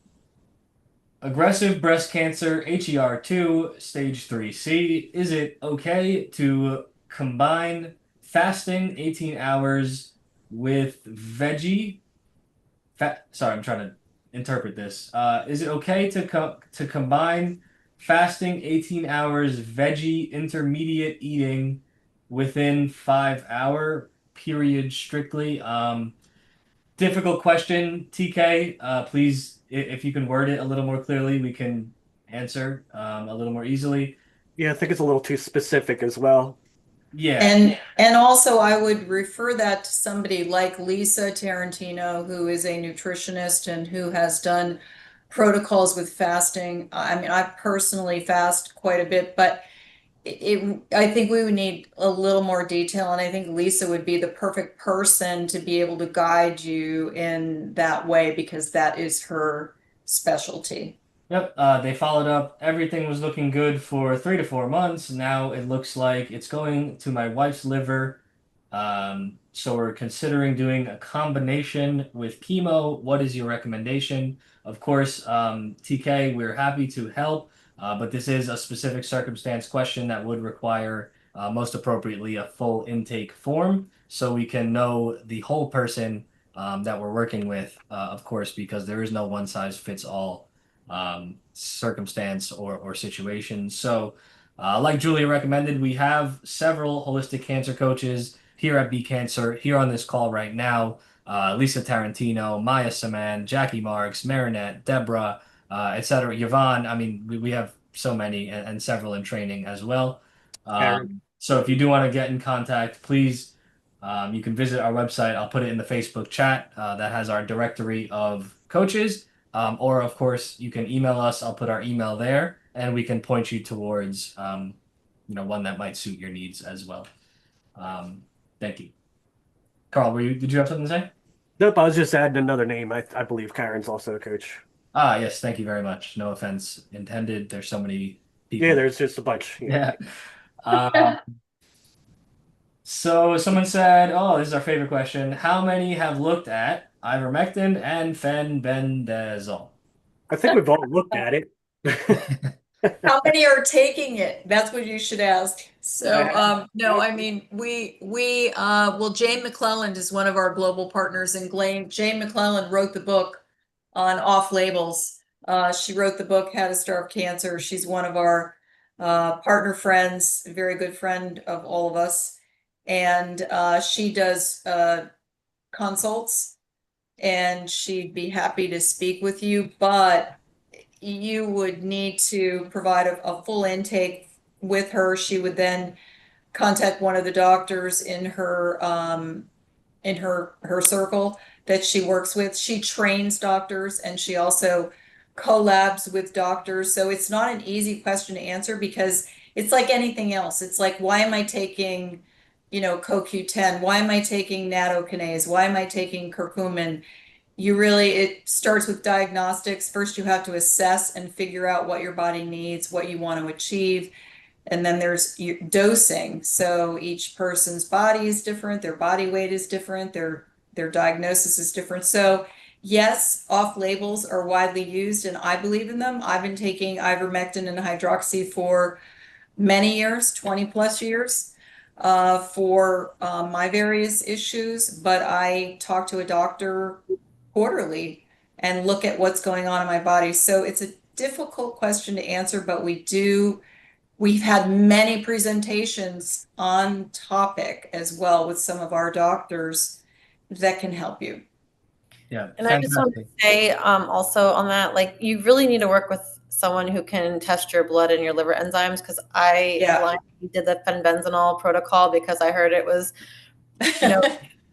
aggressive breast cancer HER2 stage 3C. Is it okay to combine fasting 18 hours with veggie sorry, I'm trying to interpret this. Is it okay to combine fasting 18 hours veggie intermediate eating within 5 hour period strictly? Difficult question, TK. Please, if you can word it a little more clearly, we can answer a little more easily. Yeah, I think it's a little too specific as well. Yeah. And also I would refer that to somebody like Lisa Tarantino, who is a nutritionist and who has done protocols with fasting. I mean, I personally fast quite a bit, but I think we would need a little more detail, and I think Lisa would be the perfect person to be able to guide you in that way because that is her specialty. Yep, they followed up. Everything was looking good for 3 to 4 months. Now it looks like it's going to my wife's liver. So we're considering doing a combination with chemo. What is your recommendation? Of course, TK, we're happy to help, but this is a specific circumstance question that would require, most appropriately, a full intake form so we can know the whole person that we're working with, of course, because there is no one size fits all circumstance or situation. So, like Julia recommended, we have several holistic cancer coaches here at BeatCancer, here on this call right now. Lisa Tarantino, Maya Saman, Jackie Marks, Marinette, Deborah, etc. Yvonne. I mean, we have so many and several in training as well. Aaron. So if you do want to get in contact, please, you can visit our website. I'll put it in the Facebook chat that has our directory of coaches. Or of course, you can email us. I'll put our email there, and we can point you towards one that might suit your needs as well. Thank you. Carl, did you have something to say? Nope, I was just adding another name. I believe Karen's also a coach. Ah, yes, thank you very much. No offense intended. There's so many people. Yeah, there's just a bunch. Yeah. So someone said, oh, this is our favorite question. How many have looked at ivermectin and fenbendazole? I think we've all looked at it. How many are taking it? That's what you should ask. So, no, I mean, well, Jane McClelland is one of our global partners, and Jane McClelland wrote the book on off labels. She wrote the book, How to Starve Cancer. She's one of our partner friends, a very good friend of all of us. And she does consults, and she'd be happy to speak with you, but you would need to provide a full intake with her. She would then contact one of the doctors in her circle that she works with. She trains doctors, and she also collabs with doctors. So it's not an easy question to answer because it's like anything else. It's like, why am I taking, CoQ10? Why am I taking nattokinase? Why am I taking curcumin? It starts with diagnostics. First, you have to assess and figure out what your body needs, what you want to achieve. And then there's dosing. So each person's body is different, their body weight is different, their diagnosis is different. So yes, off labels are widely used, and I believe in them. I've been taking ivermectin and hydroxy for many years, 20 plus years, for my various issues, but I talk to a doctor quarterly and look at what's going on in my body. So it's a difficult question to answer, but we've had many presentations on topic as well with some of our doctors that can help you. Yeah, And I just want to say also on that, like, you really need to work with someone who can test your blood and your liver enzymes, because I blindly did the fenbendazole protocol because I heard it was,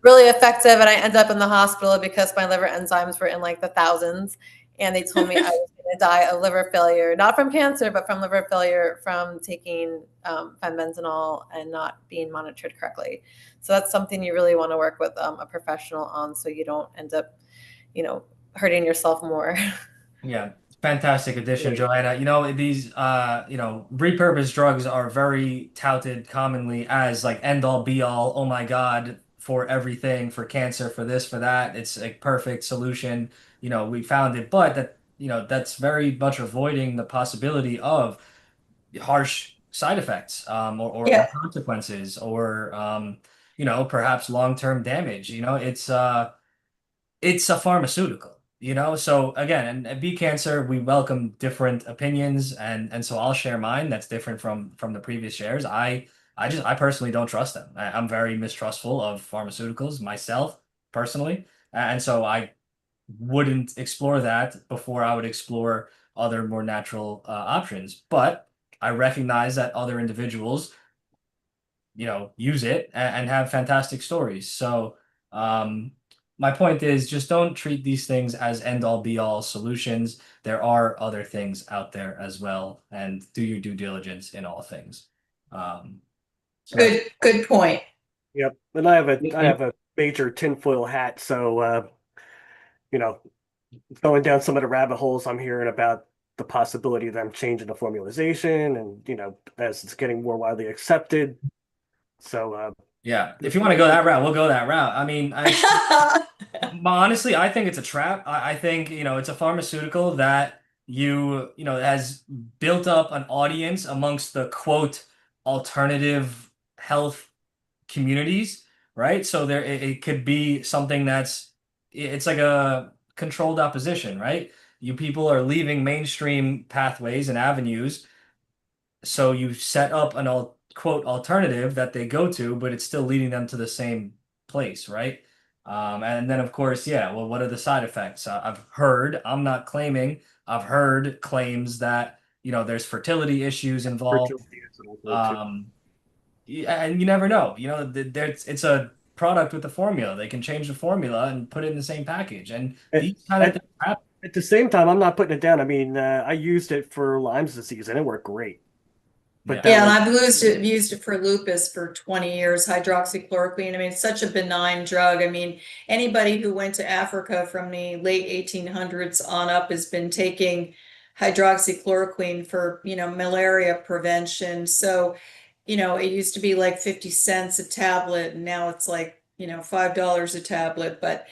really effective, and I ended up in the hospital because my liver enzymes were in like the thousands. and they told me I was going to die of liver failure, not from cancer, but from liver failure from taking fenbendazole and not being monitored correctly. So that's something you really want to work with a professional on, so you don't end up, hurting yourself more. Yeah, fantastic addition, Great. Joanna. These repurposed drugs are very touted commonly as like end all be all, oh my God, for everything, for cancer, for this, for that. It's a perfect solution. We found it, but that's very much avoiding the possibility of harsh side effects, or Yeah. consequences, or perhaps long-term damage. It's a pharmaceutical, So again, and at Beat Cancer, we welcome different opinions, and so I'll share mine. That's different from the previous shares. I personally don't trust them. I'm very mistrustful of pharmaceuticals myself personally, and so I wouldn't explore that before I would explore other more natural options. But I recognize that other individuals use it and have fantastic stories. So, um, my point is just don't treat these things as end all be all solutions. There are other things out there as well, and do your due diligence in all things. Um, so that's Good point. Yep. And I have a major tinfoil hat, so you know, going down some of the rabbit holes I'm hearing about the possibility of them changing the formulation and, as it's getting more widely accepted. So yeah. If this you want to might go be that route, we'll go that route. I mean, honestly, I think it's a trap. I think, it's a pharmaceutical that has built up an audience amongst the quote alternative health communities, right? So it could be something it's like a controlled opposition, right? You people are leaving mainstream pathways and avenues, so you set up an quote alternative that they go to, but it's still leading them to the same place, right? And then of course, yeah, well, what are the side effects? I've heard, I'm not claiming, I've heard claims that, there's fertility issues involved. fertility is also too. Um, and you never know. It's a product with a formula. They can change the formula and put it in the same package. And At, these kind of at things happen. at the same time, I'm not putting it down. I mean, I used it for Lyme's disease and it worked great. But Yeah. that Yeah, and was I've used it for lupus for 20 years, hydroxychloroquine. I mean, it's such a benign drug. I mean, anybody who went to Africa from the late 1800s on up has been taking hydroxychloroquine for, malaria prevention. So, it used to be like 50 cents a tablet, and now it's like, $5 a tablet. But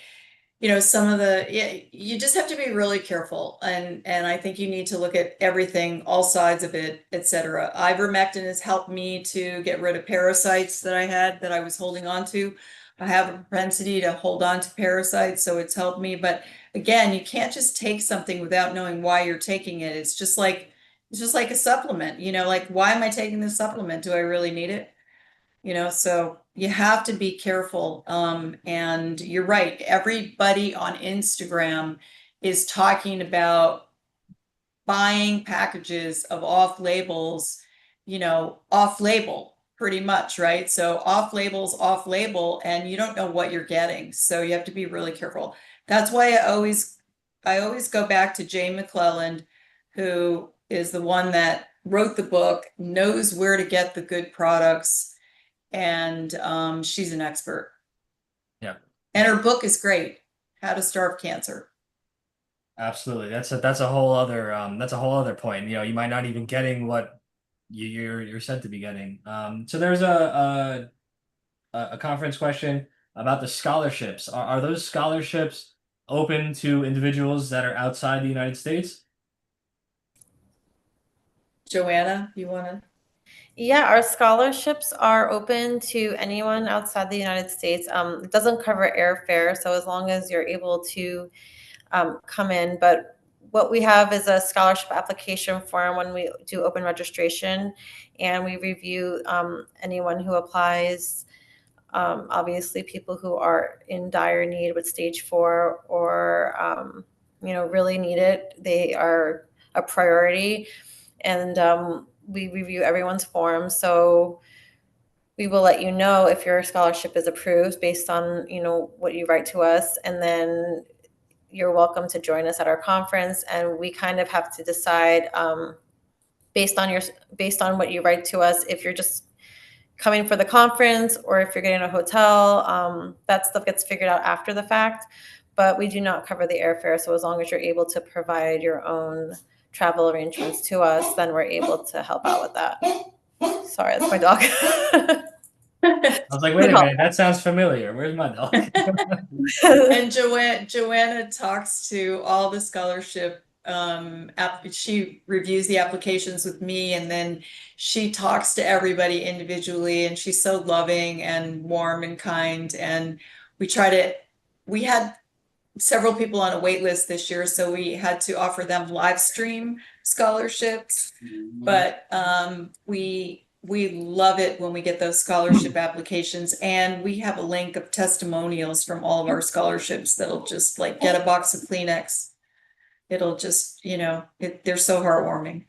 some of yeah, you just have to be really careful, and I think you need to look at everything, all sides of it, etc. Ivermectin has helped me to get rid of parasites that I had that I was holding on to. I have a propensity to hold on to parasites, so it's helped me. But again, you can't just take something without knowing why you're taking it. It's just like a supplement, like, why am I taking this supplement? Do I really need it? So you have to be careful. And you're right. Everybody on Instagram is talking about buying packages of off labels, off label pretty much, right? So off label, and you don't know what you're getting. So you have to be really careful. That's why I always go back to Jay McClelland, who is the one that wrote the book, knows where to get the good products, and she's an expert. Yeah. And her book is great, How to Starve Cancer. Absolutely. That's a whole other point. You might not even getting what you're said to be getting. So there's a conference question about the scholarships. Are those scholarships open to individuals that are outside the United States? Joanna, you want to? Yeah, our scholarships are open to anyone outside the United States. It doesn't cover airfare, so as long as you're able to come in. But what we have is a scholarship application form when we do open registration, and we review anyone who applies. Obviously, people who are in dire need with stage 4 or really need it, they are a priority, and we review everyone's form. So we will let you know if your scholarship is approved based on what you write to us, and then you're welcome to join us at our conference. And we kind of have to decide based on what you write to us, if you're just coming for the conference or if you're getting a hotel. That stuff gets figured out after the fact, but we do not cover the airfare. So as long as you're able to provide your own travel arrangements to us, then we're able to help out with that. Sorry, that's my dog. I was like, wait a minute, that sounds familiar. Where's my dog? And Joanna talks to all the scholarship. She reviews the applications with me, and then she talks to everybody individually, and she's so loving and warm and kind. And we had several people on a wait list this year, so we had to offer them live stream scholarships. But we love it when we get those scholarship applications, and we have a link of testimonials from all of our scholarships that'll just like get a box of Kleenex. It'll just, they're so heartwarming.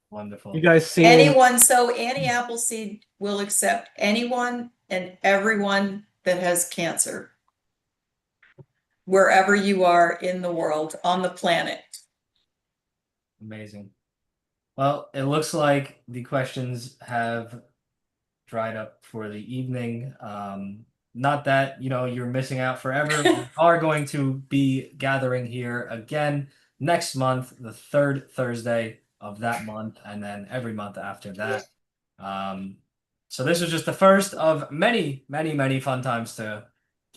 Wonderful. You guys see So Annie Appleseed will accept anyone and everyone that has cancer, wherever you are in the world, on the planet. Amazing. Well, it looks like the questions have dried up for the evening. Not that, you're missing out forever. We are going to be gathering here again next month, the third Thursday of that month, and then every month after that. So this was just the first of many, many, many fun times to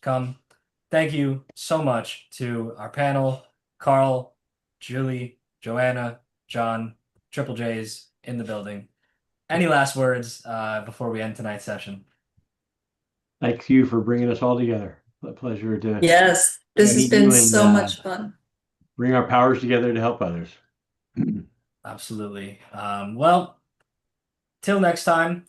come. Thank you so much to our panel, Carl, Julie, Joanna, John, Triple J's in the building. Any last words before we end tonight's session? Thank you for bringing us all together. A pleasure to Yes, this has meet been you and, so much fun. bring our powers together to help others. Absolutely. Well, till next time.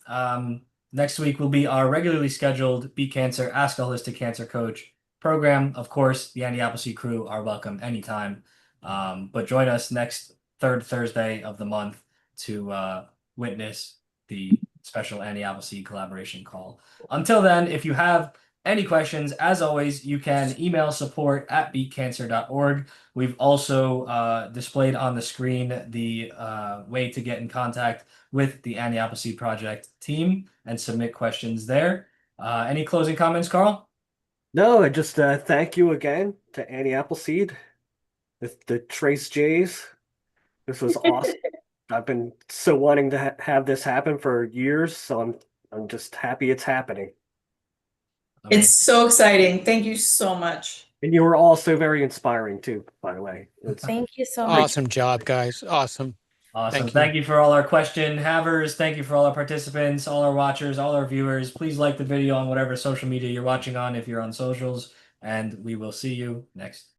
Next week will be our regularly scheduled Beat Cancer, Ask a Holistic Cancer Coach program. Of course, the Andy Appleseed crew are welcome anytime. But join us next third Thursday of the month to witness the special Andy Appleseed collaboration call. Until then, if you have any questions, as always, you can email support@BeatCancer.org. We've also displayed on the screen the way to get in contact with the Andy Appleseed Project team and submit questions there. Any closing comments, Carl? No, I just thank you again to Annie Appleseed, the Trace Jays. This was awesome. I've been so wanting to have this happen for years, so I'm just happy it's happening. It's so exciting. Thank you so much. And you were all so very inspiring too, by the way. Thank you so much. Awesome job, guys. Awesome. Awesome. Thank you for all our question havers. Thank you for all our participants, all our watchers, all our viewers. Please like the video on whatever social media you're watching on if you're on socials, and we will see you next